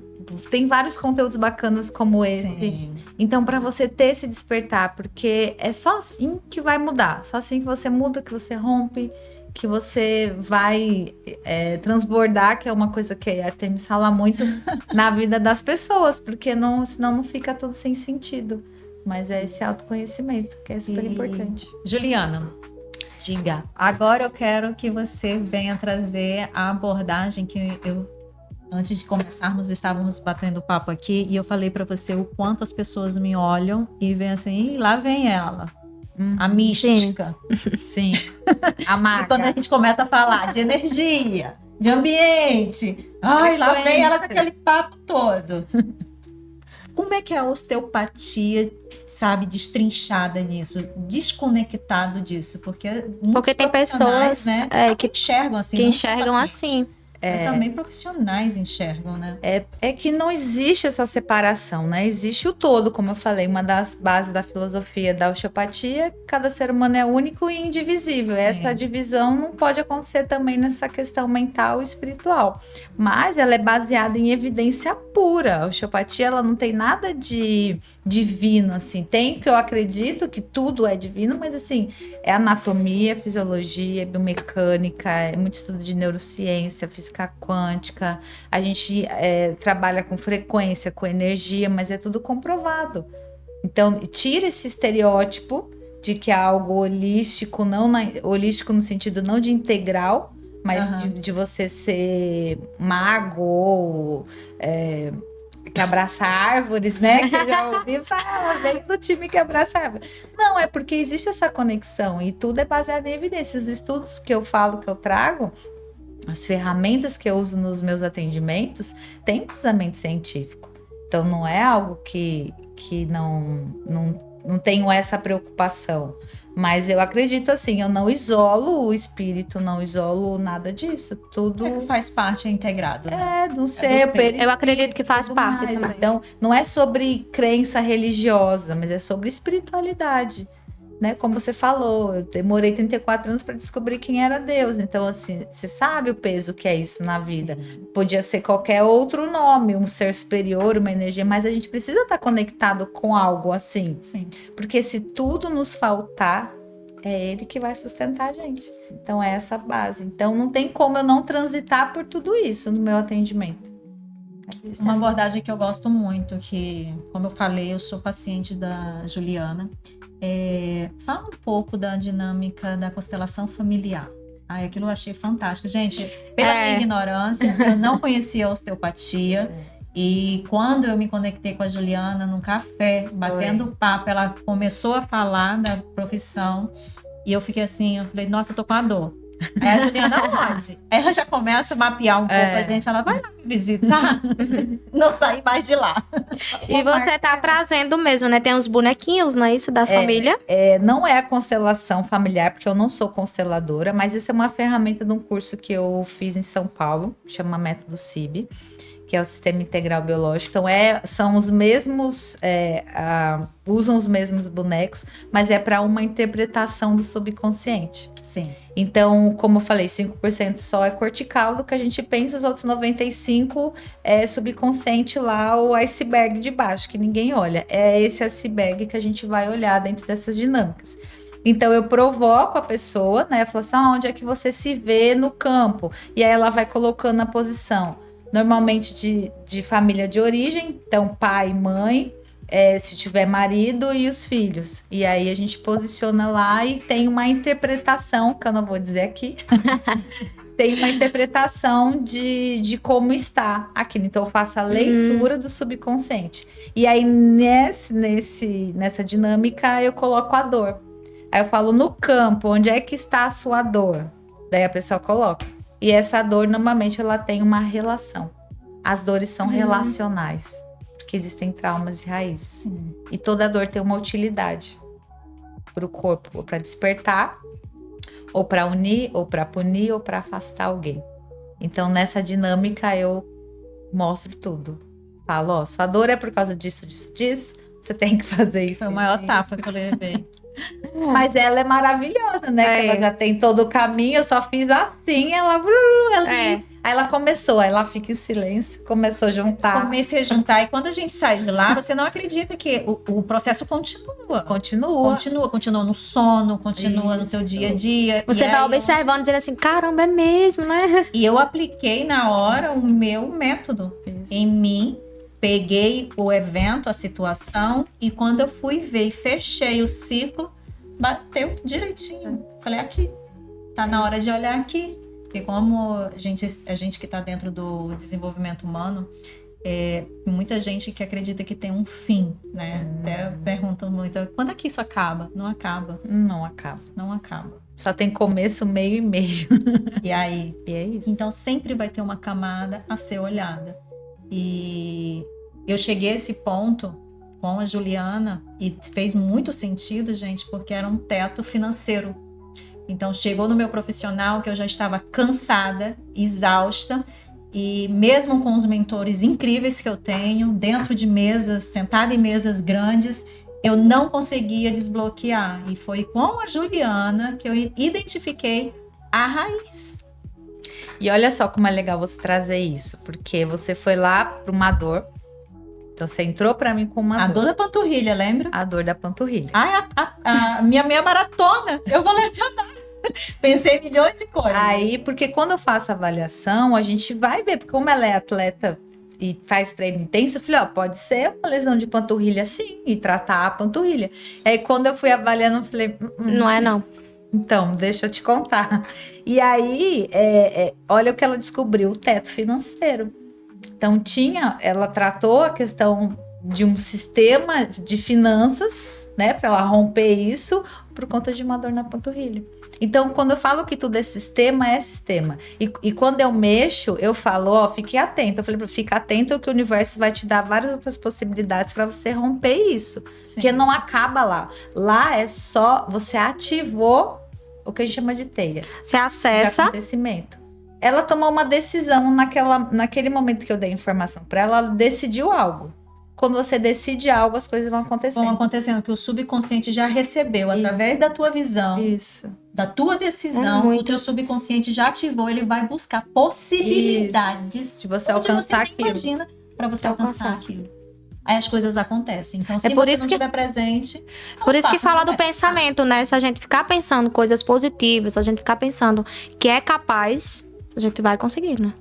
Tem vários conteúdos bacanas como esse. Sim. Então, para você ter esse despertar, porque é só assim que vai mudar. Só assim que você muda, que você rompe, que você vai transbordar, que é uma coisa que a Artemis fala muito na vida das pessoas, porque senão não fica tudo sem sentido. Mas é esse autoconhecimento, que é super importante. Juliana, Diga. agora eu quero que você venha trazer a abordagem que antes de começarmos, estávamos batendo papo aqui e eu falei para você o quanto as pessoas me olham e veem assim, lá vem ela, a mística. Sim. A maga. E quando a gente começa a falar de energia, de ambiente, ai, lá vem ela com aquele papo todo. Como é que é a osteopatia, sabe, destrinchada nisso, desconectado disso? Porque tem pessoas, né, que enxergam assim. Que não só enxergam pacientes, assim. mas também profissionais enxergam, né? É que não existe essa separação, né? Existe o todo, como eu falei, uma das bases da filosofia da osteopatia, cada ser humano é único e indivisível. Sim. Essa divisão não pode acontecer também nessa questão mental e espiritual, mas ela é baseada em evidência pura. A osteopatia, ela não tem nada de divino, assim. Tem que eu acredito que tudo é divino, mas assim, é anatomia, fisiologia, biomecânica, é muito estudo de neurociência, física quântica, a gente trabalha com frequência, com energia, mas é tudo comprovado. Então, tira esse estereótipo de que é algo holístico, holístico no sentido não de integral, mas de você ser mago ou que abraça árvores, né? Que eu já ouvi, ela vem do time que abraça árvores. Não, é porque existe essa conexão e tudo é baseado em evidências. Os estudos que eu falo, que eu trago, as ferramentas que eu uso nos meus atendimentos, tem embasamento científico. Então, não é algo que não tenho essa preocupação. Mas eu acredito assim, eu não isolo o espírito, não isolo nada disso. Tudo que faz parte, é integrado. Né? Não sei. Eu acredito que faz parte também. Então, não é sobre crença religiosa, mas é sobre espiritualidade. Né? Como você falou, eu demorei 34 anos para descobrir quem era Deus. Então, assim, você sabe o peso que é isso na vida. Sim. Podia ser qualquer outro nome, um ser superior, uma energia, mas a gente precisa estar conectado com algo assim. Sim. Porque se tudo nos faltar, é ele que vai sustentar a gente. Sim. Então, é essa base. Então, não tem como eu não transitar por tudo isso no meu atendimento. Uma abordagem que eu gosto muito, que, como eu falei, eu sou paciente da Juliana. Fala um pouco da dinâmica da constelação familiar. Aquilo eu achei fantástico. Gente, pela minha ignorância, eu não conhecia a osteopatia. E quando eu me conectei com a Juliana num café, batendo papo, ela começou a falar da profissão. E eu fiquei assim, eu falei, nossa, eu tô com a dor. Aí a Juliana, onde? Aí ela já começa a mapear um pouco a gente. Ela vai lá me visitar, não sair mais de lá. E você tá trazendo mesmo, né? Tem uns bonequinhos, não é isso? Da família? Não é a constelação familiar, porque eu não sou consteladora, mas isso é uma ferramenta de um curso que eu fiz em São Paulo, chama Método CIB, que é o Sistema Integral Biológico. Então, são os mesmos, usam os mesmos bonecos, mas é para uma interpretação do subconsciente. Sim. Então, como eu falei, 5% só é cortical do que a gente pensa, os outros 95% é subconsciente lá, o iceberg de baixo, que ninguém olha. É esse iceberg que a gente vai olhar dentro dessas dinâmicas. Então, eu provoco a pessoa, né? Eu falo assim, onde é que você se vê no campo? E aí ela vai colocando a posição. Normalmente de família de origem, então pai, mãe, se tiver marido e os filhos. E aí a gente posiciona lá e tem uma interpretação, que eu não vou dizer aqui, tem uma interpretação de como está aquilo. Então eu faço a leitura do subconsciente. E aí nessa dinâmica eu coloco a dor. Aí eu falo no campo, onde é que está a sua dor? Daí a pessoa coloca. E essa dor, normalmente, ela tem uma relação. As dores são relacionais, porque existem traumas e raízes. E toda dor tem uma utilidade para o corpo, ou para despertar, ou para unir, ou para punir, ou para afastar alguém. Então, nessa dinâmica, eu mostro tudo. Falo, sua dor é por causa disso, você tem que fazer isso. Foi o maior tapa que eu levei. Mas ela é maravilhosa, né? Que ela já tem todo o caminho, eu só fiz assim, Aí ela começou, aí ela fica em silêncio, começou a juntar. Comecei a juntar, e quando a gente sai de lá, você não acredita que o processo continua. Continua no sono, continua no teu dia a dia. Você vai observando, dizendo assim, caramba, é mesmo, né? E eu apliquei na hora o meu método em mim. Peguei o evento, a situação, e quando eu fui ver e fechei o ciclo, bateu direitinho. Falei, aqui, tá na hora de olhar aqui. Porque como a gente que tá dentro do desenvolvimento humano, muita gente que acredita que tem um fim, né? Até perguntam muito, quando é que isso acaba? Não acaba. Não acaba. Não acaba. Só tem começo, meio e meio. E aí? E é isso. Então sempre vai ter uma camada a ser olhada. E eu cheguei a esse ponto com a Juliana e fez muito sentido, gente, porque era um teto financeiro. Então chegou no meu profissional que eu já estava cansada, exausta, e mesmo com os mentores incríveis que eu tenho, dentro de mesas, sentada em mesas grandes, eu não conseguia desbloquear. E foi com a Juliana que eu identifiquei a raiz. E olha só como é legal você trazer isso, porque você foi lá para uma dor. Então você entrou para mim com uma dor. A dor da panturrilha, lembra? A dor da panturrilha. A minha maratona, eu vou lecionar. Pensei milhões de coisas. Aí, porque quando eu faço a avaliação, a gente vai ver, porque como ela é atleta e faz treino intenso, eu falei, pode ser uma lesão de panturrilha sim, e tratar a panturrilha. Aí quando eu fui avaliando, eu falei, não é não. Então, deixa eu te contar. E aí, olha o que ela descobriu, o teto financeiro. Então ela tratou a questão de um sistema de finanças, né, para ela romper isso por conta de uma dor na panturrilha. Então, quando eu falo que tudo é sistema, é sistema. E quando eu mexo, eu falo, ó, fique atento. Eu falei, fica atento que o universo vai te dar várias outras possibilidades para você romper isso. Sim. Porque não acaba lá. Lá é só, você ativou o que a gente chama de teia. Você De acessa. acontecimento. Ela tomou uma decisão naquele momento que eu dei informação para ela, ela decidiu algo. Quando você decide algo, as coisas vão acontecendo. Vão acontecendo, que o subconsciente já recebeu, através da tua visão, da tua decisão, o teu subconsciente já ativou, ele vai buscar possibilidades de você alcançar aquilo. Imagina para você alcançar aquilo. Aí as coisas acontecem. Então, se por você isso não que, estiver presente... Por isso que fala do pensamento, né? Se a gente ficar pensando coisas positivas, se a gente ficar pensando que é capaz, a gente vai conseguir, né?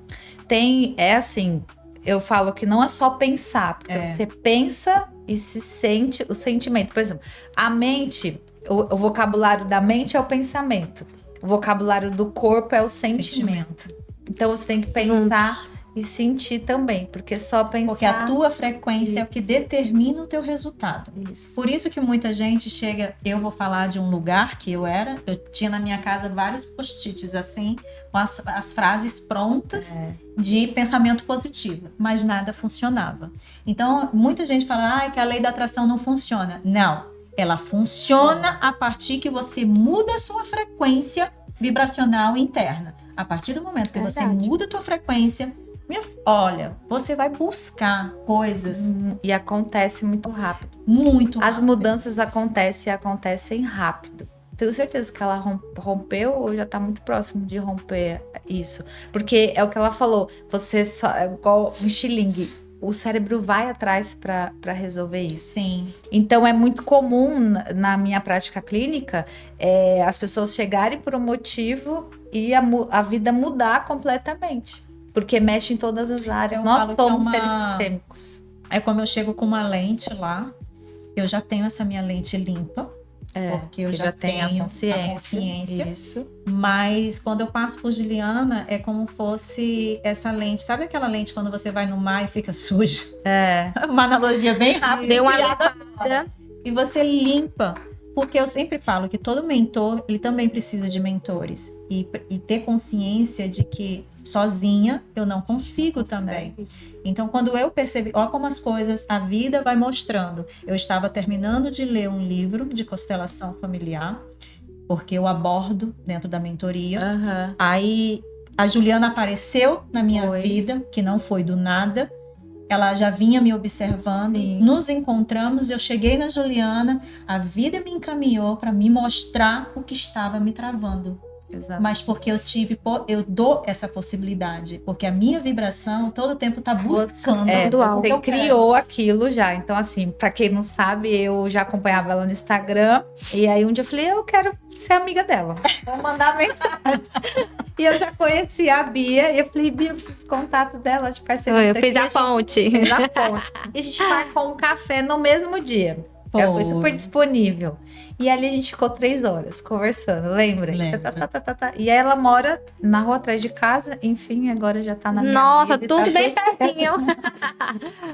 Assim... Eu falo que não é só pensar, porque você pensa e se sente o sentimento. Por exemplo, a mente, o vocabulário da mente é o pensamento. O vocabulário do corpo é o sentimento. Então você tem que pensar e sentir também, porque só pensar... Porque a tua frequência é o que determina o teu resultado. Por isso que muita gente chega... Eu vou falar de um lugar que eu tinha na minha casa vários post-its assim, com as frases prontas de pensamento positivo, mas nada funcionava. Então, muita gente fala que a lei da atração não funciona. Não, ela funciona a partir que você muda a sua frequência vibracional interna. A partir do momento que você muda a tua frequência, olha, você vai buscar coisas. E acontece muito rápido. Muito rápido. As mudanças acontecem rápido. Tenho certeza que ela rompeu ou já tá muito próximo de romper isso. Porque é o que ela falou, você só, é igual um estilingue, o cérebro vai atrás para resolver isso. Sim. Então é muito comum na minha prática clínica as pessoas chegarem por um motivo e a vida mudar completamente. Porque mexe em todas as áreas. Nós somos seres sistêmicos. Aí como eu chego com uma lente lá, eu já tenho essa minha lente limpa. Porque eu já tenho a consciência. Isso. Mas quando eu passo por Juliana, é como fosse essa lente. Sabe aquela lente quando você vai no mar e fica suja? Uma analogia bem rápida. Deu uma limpada. E você limpa. Porque eu sempre falo que todo mentor, ele também precisa de mentores. E ter consciência de que sozinha eu não consigo também. Então, quando eu percebi, olha como as coisas, a vida vai mostrando. Eu estava terminando de ler um livro de constelação familiar, porque eu abordo dentro da mentoria. Aí, a Juliana apareceu na minha vida, que não foi do nada. Ela já vinha me observando, nos encontramos, eu cheguei na Juliana, a vida me encaminhou para me mostrar o que estava me travando. Exato. Mas porque eu dou essa possibilidade, porque a minha vibração todo tempo tá buscando. Você criou aquilo já. Então, assim, para quem não sabe, eu já acompanhava ela no Instagram, e aí um dia eu falei, eu quero ser amiga dela, vou mandar mensagem. E eu já conheci a Bia, e eu falei, Bia, eu preciso do contato dela, de parceria. Eu fiz a ponte. Fez a ponte. E a gente marcou um café no mesmo dia. Ela foi super disponível. E ali a gente ficou 3 horas conversando, lembra? E aí ela mora na rua atrás de casa, enfim, agora já tá na minha Nossa, vida, tudo bem pertinho.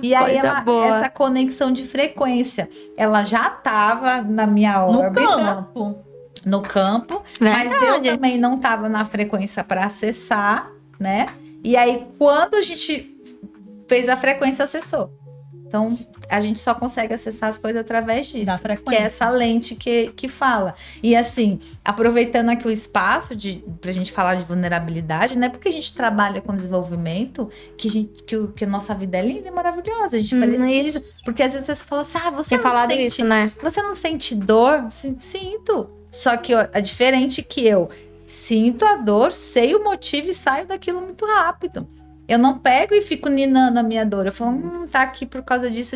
E aí essa conexão de frequência, ela já tava na minha órbita. No campo. Mas eu também não tava na frequência para acessar, né? E aí, quando a gente fez a frequência, acessou. Então, a gente só consegue acessar as coisas através disso. Da frequência. Que é essa lente que fala. E assim, aproveitando aqui o espaço pra gente falar de vulnerabilidade, não é porque a gente trabalha com desenvolvimento que a nossa vida é linda e maravilhosa. A gente isso. Porque às vezes você fala assim, você não sente isso, né? Você não sente dor? Sinto. Só que é diferente que eu sinto a dor, sei o motivo e saio daquilo muito rápido. Eu não pego e fico ninando a minha dor. Eu falo, tá aqui por causa disso,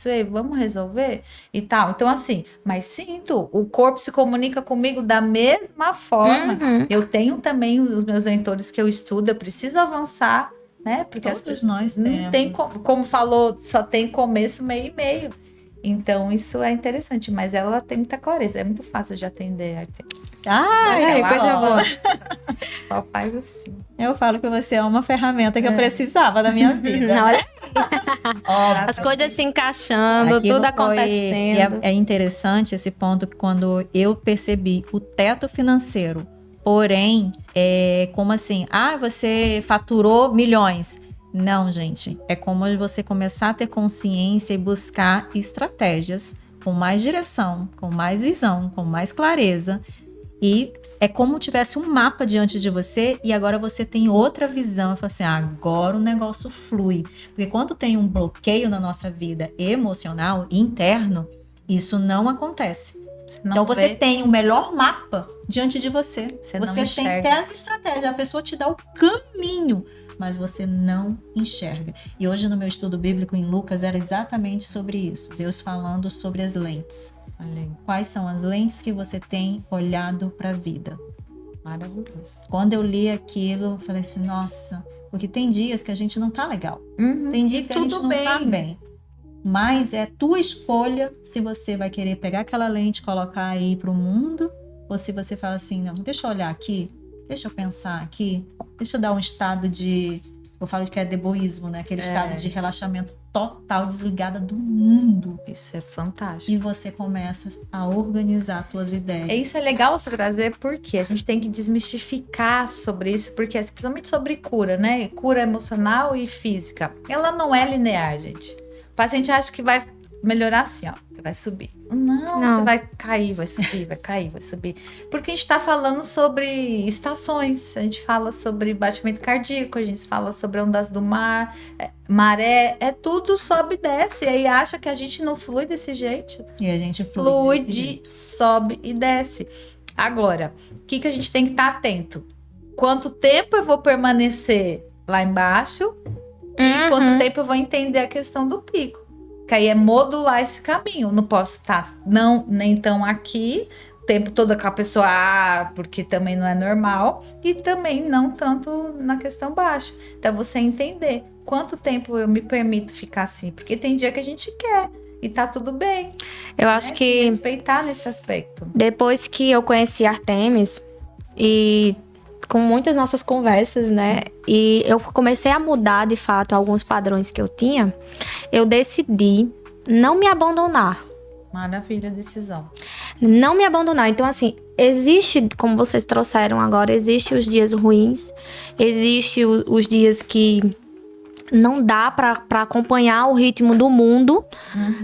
ei, vamos resolver e tal. Então, assim, mas sinto, o corpo se comunica comigo da mesma forma. Eu tenho também os meus mentores que eu estudo, eu preciso avançar, né? Porque todos nós temos. Não tem como falou, só tem começo, meio e meio. Então, isso é interessante, mas ela tem muita clareza. É muito fácil de atender, Artemis. Ai, Ela, coisa ó, boa. Só faz assim. Eu falo que você é uma ferramenta que eu precisava da minha vida. Olha, Ó, as coisas se encaixando, Aquilo tudo foi- acontecendo. É interessante esse ponto que quando eu percebi o teto financeiro, porém, como assim? Ah, você faturou milhões. Não, gente. É como você começar a ter consciência e buscar estratégias com mais direção, com mais visão, com mais clareza. E é como tivesse um mapa diante de você e agora você tem outra visão. Eu falo assim, agora o negócio flui. Porque quando tem um bloqueio na nossa vida emocional, interno, isso não acontece. Então você tem o melhor mapa diante de você. Você não tem enxerga. até as estratégias. A pessoa te dá o caminho, mas você não enxerga. E hoje no meu estudo bíblico em Lucas era exatamente sobre isso. Deus falando sobre as lentes. Olha aí, Quais são as lentes que você tem olhado para a vida? maravilhoso. Quando eu li aquilo, eu falei assim, nossa, porque tem dias que a gente não tá legal. Uhum. Tem dias E que a gente tudo não bem. tá bem. Mas é tua escolha se você vai querer pegar aquela lente e colocar aí pro mundo, ou se você fala assim, não, deixa eu olhar aqui, deixa eu pensar aqui, deixa eu dar um estado de... Eu falo que é deboísmo, né? Aquele estado de relaxamento total, desligada do mundo. Isso é fantástico. E você começa a organizar suas ideias. Isso é legal você trazer porque a gente tem que desmistificar sobre isso, porque é principalmente sobre cura, né? Cura emocional e física. Ela não é linear, gente. O paciente acha que vai melhorar assim, ó, que vai subir. Não, Não. você vai cair, vai subir, vai cair, vai subir. Porque a gente tá falando sobre estações, a gente fala sobre batimento cardíaco, a gente fala sobre ondas do mar, maré, é tudo sobe e desce. E aí acha que a gente não flui desse jeito. E a gente Flui desse de jeito. sobe e desce. Agora, o que a gente tem que estar atento? Quanto tempo eu vou permanecer lá embaixo e quanto tempo eu vou entender a questão do pico. Que aí é modular esse caminho. Não posso estar nem tão aqui o tempo todo com a pessoa, porque também não é normal, e também não tanto na questão baixa. Então você entender quanto tempo eu me permito ficar assim, porque tem dia que a gente quer e tá tudo bem. Eu acho Se que respeitar nesse aspecto. depois que eu conheci Artemis e com muitas nossas conversas, né? E eu comecei a mudar de fato alguns padrões que eu tinha. Eu decidi não me abandonar. Maravilha, decisão. Não me abandonar. Então, assim, existe, como vocês trouxeram agora, existe os dias ruins, existe os dias que não dá pra acompanhar o ritmo do mundo,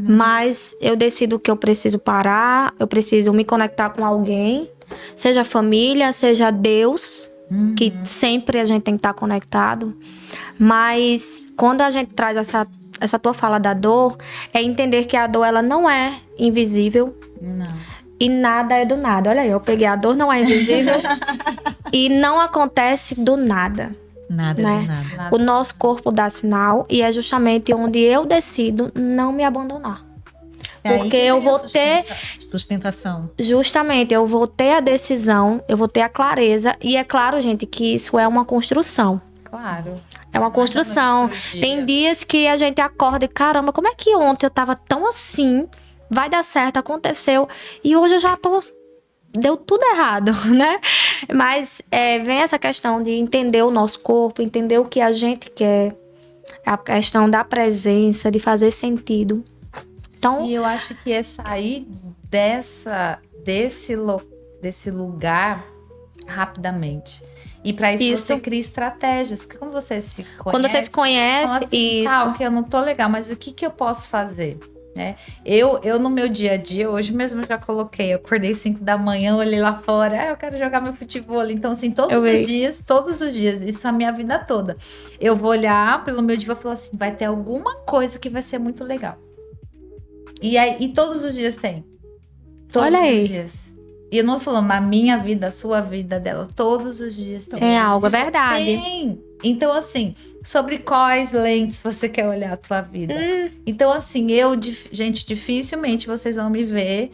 mas eu decido que eu preciso parar, eu preciso me conectar com alguém, seja família, seja Deus, que sempre a gente tem que estar conectado. Mas quando a gente traz essa tua fala da dor, é entender que a dor ela não é invisível. Não. E nada é do nada. Olha aí, eu peguei a dor, não é invisível. E não acontece do nada. Nada Né? de nada. Nada. O nosso corpo dá sinal e é justamente onde eu decido não me abandonar. É aí Porque que eu vem a vou ter, sustentação. justamente, eu vou ter a decisão, eu vou ter a clareza. E é claro, gente, que isso é uma construção. Claro. É uma construção. Tem dias que a gente acorda e, caramba, como é que ontem eu tava tão assim? Vai dar certo, aconteceu. E hoje eu já tô... Deu tudo errado, né? Mas vem essa questão de entender o nosso corpo, entender o que a gente quer. A questão da presença, de fazer sentido. Então, E eu acho que é sair desse lugar rapidamente. E para isso, Isso. você cria estratégias. Porque quando você se conhece... quando você se conhece, fala assim, isso. tá, ok, eu não tô legal, mas o que eu posso fazer? Né? Eu no meu dia a dia, hoje mesmo eu já coloquei, eu acordei 5 da manhã, olhei lá fora, eu quero jogar meu futebol. Então, assim, todos os dias, isso a minha vida toda. Eu vou olhar pelo meu dia e vou falar assim, vai ter alguma coisa que vai ser muito legal. E todos os dias tem. Todos Olha aí. os dias. E eu não tô falando na minha vida, a sua vida dela, todos os dias tem. É algo, é verdade. Tem. Então, assim, sobre quais lentes você quer olhar a tua vida? Então, assim, gente, dificilmente vocês vão me ver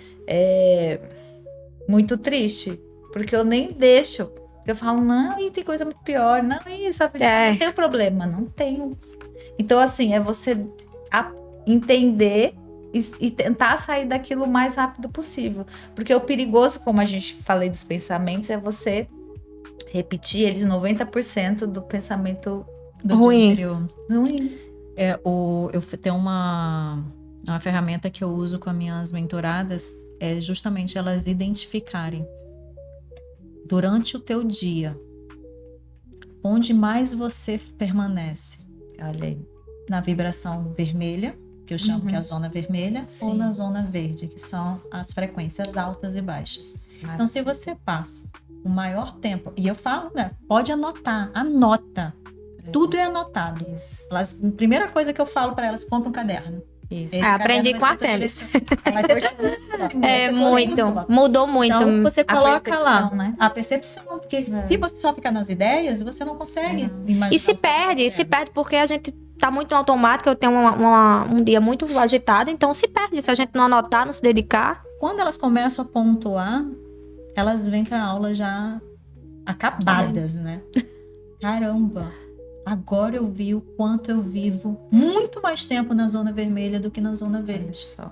muito triste. Porque eu nem deixo. Eu falo, não, e tem coisa muito pior. Não, isso, não tem problema. Não tenho. Então, assim, é você entender e tentar sair daquilo o mais rápido possível. Porque o perigoso, como a gente falei dos pensamentos, é você repetir eles 90% do pensamento Do Ruim. dia anterior. ruim. Eu tenho uma ferramenta que eu uso com as minhas mentoradas, é justamente elas identificarem durante o teu dia onde mais você permanece. Olha aí. Na vibração vermelha, que eu chamo que é a zona vermelha, ou Sim. na zona verde, que são as frequências altas e baixas. Então, se você passa o maior tempo, e eu falo, né? Pode anotar, anota. Tudo é anotado. Isso. A primeira coisa que eu falo para elas, compra um caderno. Isso. Esse aprendi caderno com vai a ser tua Temis. direção. Vai ser É muito. Mudou muito. Então, você coloca lá percepção, né? a percepção, porque se você só ficar nas ideias, você não consegue imaginar. E se o que perde, você se perde porque a gente tá muito no automático, eu tenho um dia muito agitado, então se perde. Se a gente não anotar, não se dedicar. Quando elas começam a pontuar, elas vêm pra aula já acabadas, né? Caramba, agora eu vi o quanto eu vivo muito mais tempo na zona vermelha do que na zona Olha verde. só.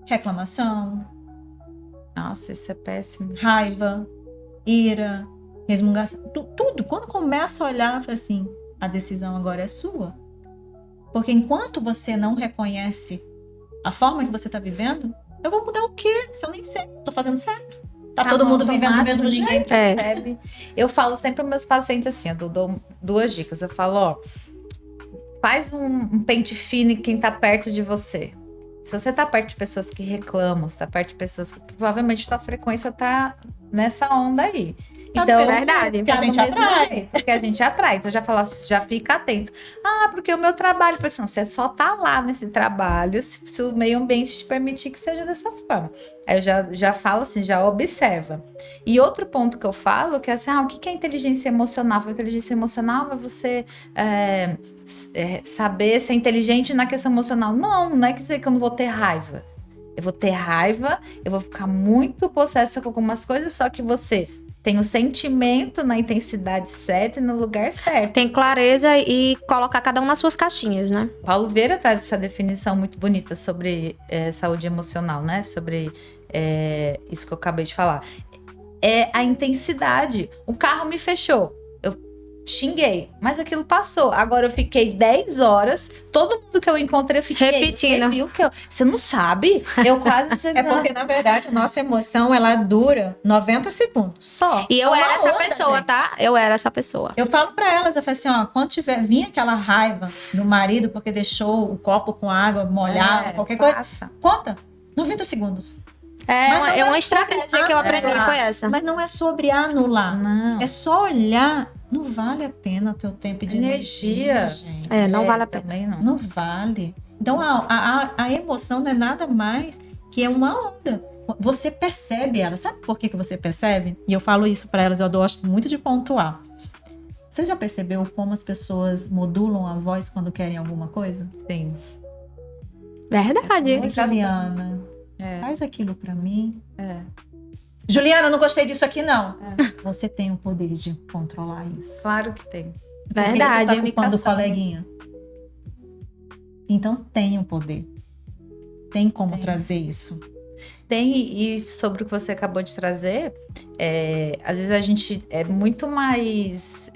Reclamação, Nossa, isso é péssimo. raiva, ira, resmungação, tudo. Quando começa a olhar, eu falo assim, a decisão agora é sua. Porque enquanto você não reconhece a forma que você tá vivendo, eu vou mudar o quê? Se eu nem sei, tô fazendo certo. Tá todo mundo vivendo do mesmo ninguém jeito. percebe. Eu falo sempre aos meus pacientes assim, eu dou 2 dicas. Eu falo, ó, faz um pente fino em quem tá perto de você. Se você tá perto de pessoas que reclamam, se tá perto de pessoas que provavelmente tua frequência tá nessa onda aí. Tá Então, verdade. Porque a tá gente no mesmo atrai. jeito, porque a gente atrai. Então, já fala, já fica atento. Ah, porque o meu trabalho, assim, você só tá lá nesse trabalho se o meio ambiente te permitir que seja dessa forma. Aí eu já falo assim, já observa. E outro ponto que eu falo, que é assim, o que é inteligência emocional? A inteligência emocional é você saber ser inteligente na questão emocional. Não é dizer que eu não vou ter raiva. Eu vou ter raiva, eu vou ficar muito possessa com algumas coisas, só que você tem o sentimento na intensidade certa e no lugar certo. Tem clareza e colocar cada um nas suas caixinhas, né? Paulo Vieira traz essa definição muito bonita sobre saúde emocional, né? Sobre isso que eu acabei de falar. É a intensidade. O carro me fechou. Eu xinguei, mas aquilo passou. Agora eu fiquei 10 horas, todo mundo que eu encontrei, eu fiquei Repetindo. Você viu que você não sabe? Eu quase... É porque, na verdade, a nossa emoção, ela dura 90 segundos. Só. E eu É uma era essa onda, pessoa, gente. tá? Eu era essa pessoa. Eu falo pra elas, eu falo assim, ó, quando vir aquela raiva do marido porque deixou o copo com água molhar, qualquer coisa, passa. conta 90 segundos. É Mas não uma é estratégia sobre que eu aprendi, anular. foi essa. Mas não é sobre anular. Não. É só olhar. Não vale a pena o teu tempo de energia, gente. É, não vale a pena. Também não. Não vale. Então, a emoção não é nada mais que é uma onda. Você percebe ela. Sabe por que você percebe? E eu falo isso pra elas, eu gosto muito de pontuar. Você já percebeu como as pessoas modulam a voz quando querem alguma coisa? Sim. Verdade. Oi, Juliana, É. faz aquilo pra mim. É. Juliana, eu não gostei disso aqui, não. Você tem o poder de controlar isso. Claro que tem. Por que tu tá Verdade. culpando o Comunicação. coleguinha? Então tem o poder. Tem como Tem. trazer isso. Tem, e sobre o que você acabou de trazer, às vezes a gente é muito mais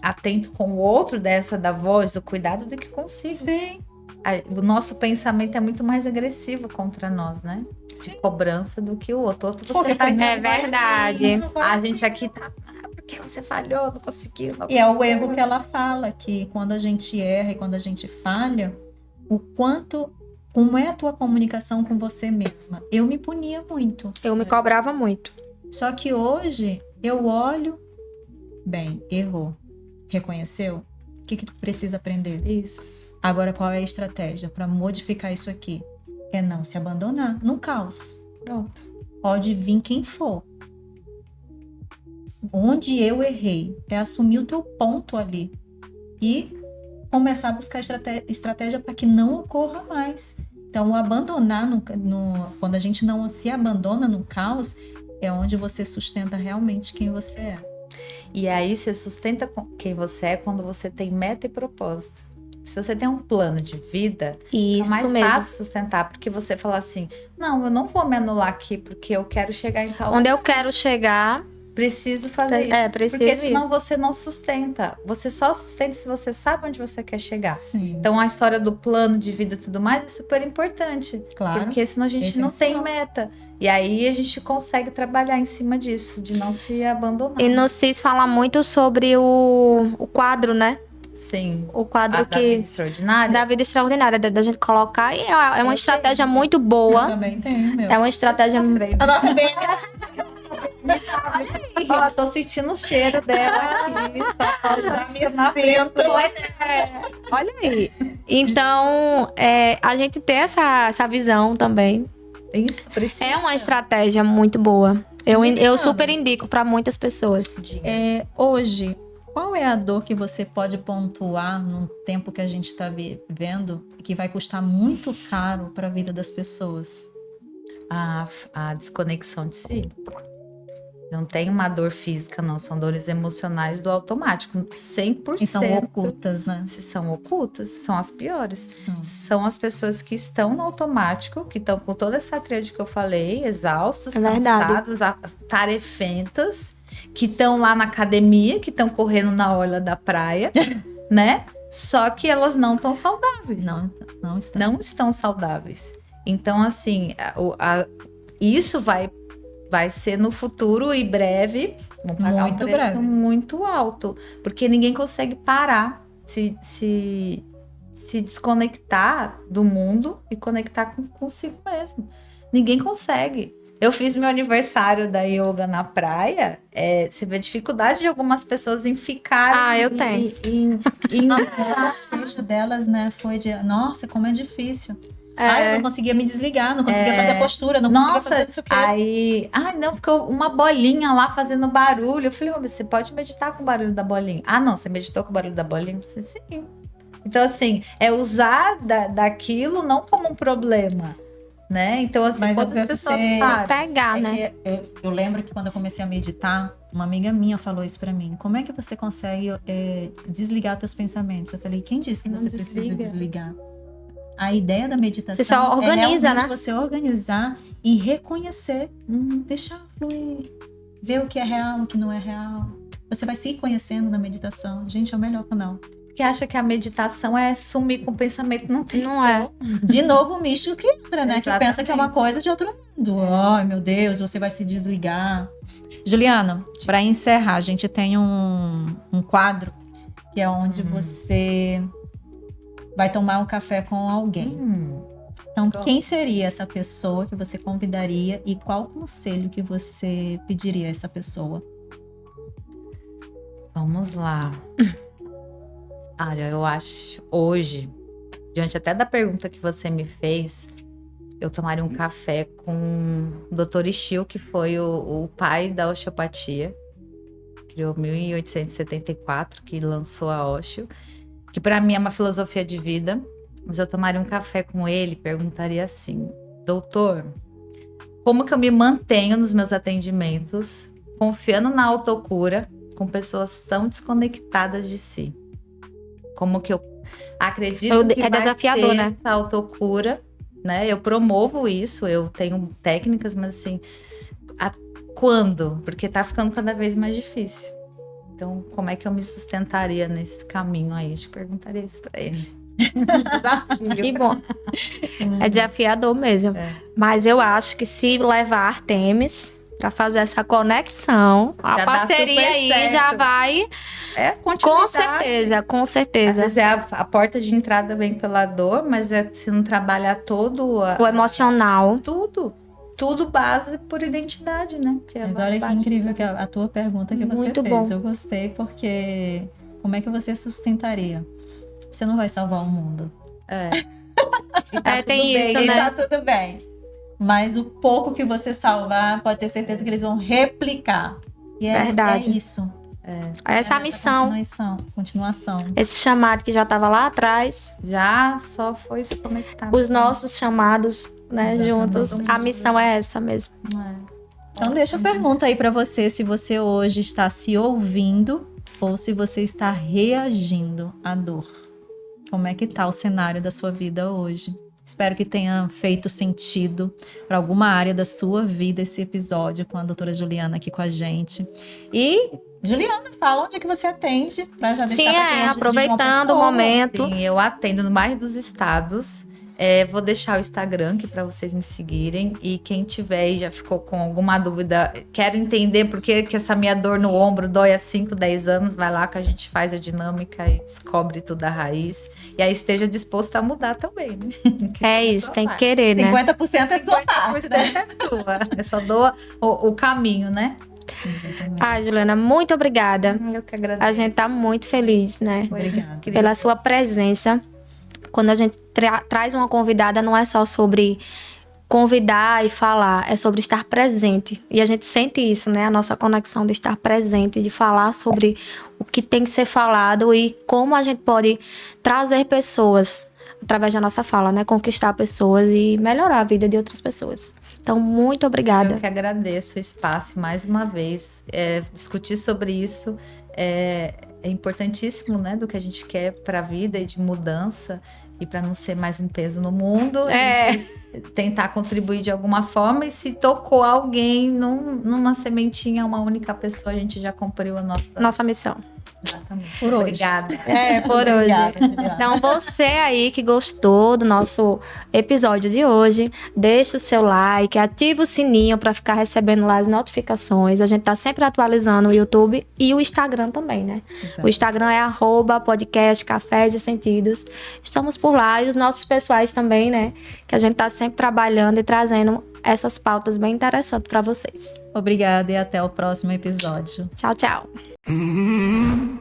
atento com o outro da voz, do cuidado, do que consigo. Sim. O nosso pensamento é muito mais agressivo contra nós, né? De Sim. cobrança do que o outro. Porque tá... É verdade. A gente aqui tá... porque você falhou, não conseguiu. Não E é o conseguiu. erro que ela fala, que quando a gente erra e quando a gente falha, como é a tua comunicação com você mesma? Eu me punia muito. Eu me cobrava muito. Só que hoje eu olho, bem, errou, reconheceu? O que tu precisa aprender? Isso. Agora, qual é a estratégia para modificar isso aqui? É não se abandonar no caos. Pronto. Pode vir quem for. Onde eu errei é assumir o teu ponto ali e começar a buscar estratégia para que não ocorra mais. Então, o abandonar, quando a gente não se abandona no caos, é onde você sustenta realmente quem você é. E aí você sustenta quem você é quando você tem meta e propósito. Se você tem um plano de vida, Isso é mais mesmo. fácil sustentar, porque você fala assim, não, eu não vou me anular aqui, porque eu quero chegar em tal Onde eu quero chegar, preciso fazer isso. preciso Porque ir. senão você não sustenta. Você só sustenta se você sabe onde você quer chegar. Sim, Então a história do plano de vida e tudo mais é super importante. claro. Porque senão a gente não tem meta. E aí a gente consegue trabalhar em cima disso, de não se abandonar. E no CIS fala muito sobre o quadro, né? Sim. O quadro Da vida extraordinária. da vida extraordinária, da gente colocar. E é uma estratégia muito Eu boa. também tenho, meu. É uma estratégia. Mostrei. A nossa bem... Ó, tô sentindo o cheiro dela aqui. Só na frente. Olha aí. Então, a gente ter essa visão também. Isso, precisa. É uma estratégia muito boa. Eu Juliana. super indico para muitas pessoas. Hoje, qual é a dor que você pode pontuar no tempo que a gente está vivendo que vai custar muito caro para a vida das pessoas? A desconexão de si. Não tem uma dor física, não. São dores emocionais do automático. 100%. E são ocultas, né? Se são ocultas, são as piores. São. São as pessoas que estão no automático, que estão com toda essa tríade que eu falei, exaustas, É verdade. cansadas, tarefentas, que estão lá na academia, que estão correndo na orla da praia, né? Só que elas não estão saudáveis. Não está. Não estão saudáveis. Então, assim, isso vai ser no futuro e breve, vão pagar Muito um preço breve. muito alto, porque ninguém consegue parar, se desconectar do mundo e conectar consigo mesmo. Ninguém consegue. Eu fiz meu aniversário da yoga na praia, você vê a dificuldade de algumas pessoas em ficar eu tenho. O desfecho delas, né, foi de, nossa, como é difícil. Eu não conseguia me desligar, não conseguia fazer a postura, não conseguia fazer isso o quê. Aí, não, porque uma bolinha lá fazendo barulho. Eu falei, você pode meditar com o barulho da bolinha. Não, você meditou com o barulho da bolinha? Eu disse, sim. Então, assim, é usar daquilo não como um problema, né? Então, assim, Mas quantas pessoas sabem? Pegar, né? Eu lembro que quando eu comecei a meditar, uma amiga minha falou isso pra mim. Como é que você consegue desligar teus pensamentos? Eu falei, quem disse que Não você precisa desliga. desligar? A ideia da meditação Você só organiza, é realmente né? você organizar e reconhecer, deixar fluir, ver o que é real, o que não é real. Você vai se conhecendo na meditação. Gente, é o melhor canal. Que acha que a meditação é sumir com o pensamento. Não tem. Não é. De novo, o místico que entra, né? Que Exatamente. pensa que é uma coisa de outro mundo. Ai, meu Deus, você vai se desligar. Juliana, para encerrar, a gente tem um quadro que é onde você vai tomar um café com alguém. Então, quem seria essa pessoa que você convidaria e qual conselho que você pediria a essa pessoa? Vamos lá. Olha, eu acho, hoje, diante até da pergunta que você me fez, eu tomaria um café com o Dr. Ishio, que foi o pai da osteopatia. Criou em 1874, que lançou a Oshio, que para mim é uma filosofia de vida. Mas eu tomaria um café com ele e perguntaria assim: doutor, como que eu me mantenho nos meus atendimentos, confiando na autocura, com pessoas tão desconectadas de si? Como que eu acredito que vai desafiador, ter né? essa autocura, né? Eu promovo isso, eu tenho técnicas, mas assim, quando? Porque tá ficando cada vez mais difícil. Então, como é que eu me sustentaria nesse caminho aí? Acho que perguntaria isso pra ele. Desafio. Que bom. É desafiador mesmo. Mas eu acho que se levar Artemis pra fazer essa conexão, a Já dá parceria super aí certo. já vai. Com certeza, com Às certeza. vezes a porta de entrada vem pela dor, mas se não trabalhar todo O emocional. tudo base por identidade, né? Que Mas ela olha que bate incrível tudo. que a tua pergunta que você Muito fez. bom. Eu gostei porque como é que você sustentaria? Você não vai salvar o mundo. E tá tudo tem bem, isso, E né? tá tudo bem. Mas o pouco que você salvar, pode ter certeza que eles vão replicar. E Verdade. é isso. Essa missão, Continuação. esse chamado que já estava lá atrás, Já só foi se conectar. os nossos chamados, né, Exatamente. juntos. A missão é essa mesmo. Então deixa a pergunta aí pra você, se você hoje está se ouvindo ou se você está reagindo à dor. como é que tá o cenário da sua vida hoje. Espero que tenha feito sentido para alguma área da sua vida esse episódio com a doutora Juliana aqui com a gente. E, Juliana, fala onde é que você atende, para já deixar para quem aproveitando o momento. Sim, eu atendo no bairro dos Estados. Vou deixar o Instagram aqui para vocês me seguirem. E quem tiver e já ficou com alguma dúvida, quero entender por que essa minha dor no ombro dói há 5, 10 anos, vai lá que a gente faz a dinâmica e descobre tudo à raiz. E aí esteja disposto a mudar também, né? É isso, tem que querer, né? 50% é sua parte, né? É tua. Eu só dou o caminho, né? Exatamente. Juliana, muito obrigada. Eu que agradeço. A gente tá muito feliz, né? Obrigada. Pela sua presença. Quando a gente traz uma convidada, não é só sobre convidar e falar, é sobre estar presente. E a gente sente isso, né? A nossa conexão de estar presente, de falar sobre o que tem que ser falado e como a gente pode trazer pessoas através da nossa fala, né? Conquistar pessoas e melhorar a vida de outras pessoas. Então, muito obrigada. Eu que agradeço o espaço mais uma vez. Discutir sobre isso é importantíssimo, né? Do que a gente quer para a vida e de mudança. E para não ser mais um peso no mundo, a gente tentar contribuir de alguma forma. E se tocou alguém numa sementinha, uma única pessoa, a gente já cumpriu a nossa missão. Exatamente. Por hoje. Obrigada. Por Obrigada, hoje. Juliana. Então, você aí que gostou do nosso episódio de hoje, deixa o seu like, ativa o sininho para ficar recebendo lá as notificações. A gente tá sempre atualizando o YouTube e o Instagram também, né? Exato. O Instagram é @podcast Cafés e Sentidos. Estamos por lá e os nossos pessoais também, né? Que a gente tá sempre trabalhando e trazendo essas pautas bem interessantes para vocês. Obrigada e até o próximo episódio. Tchau, tchau. Mm-hmm.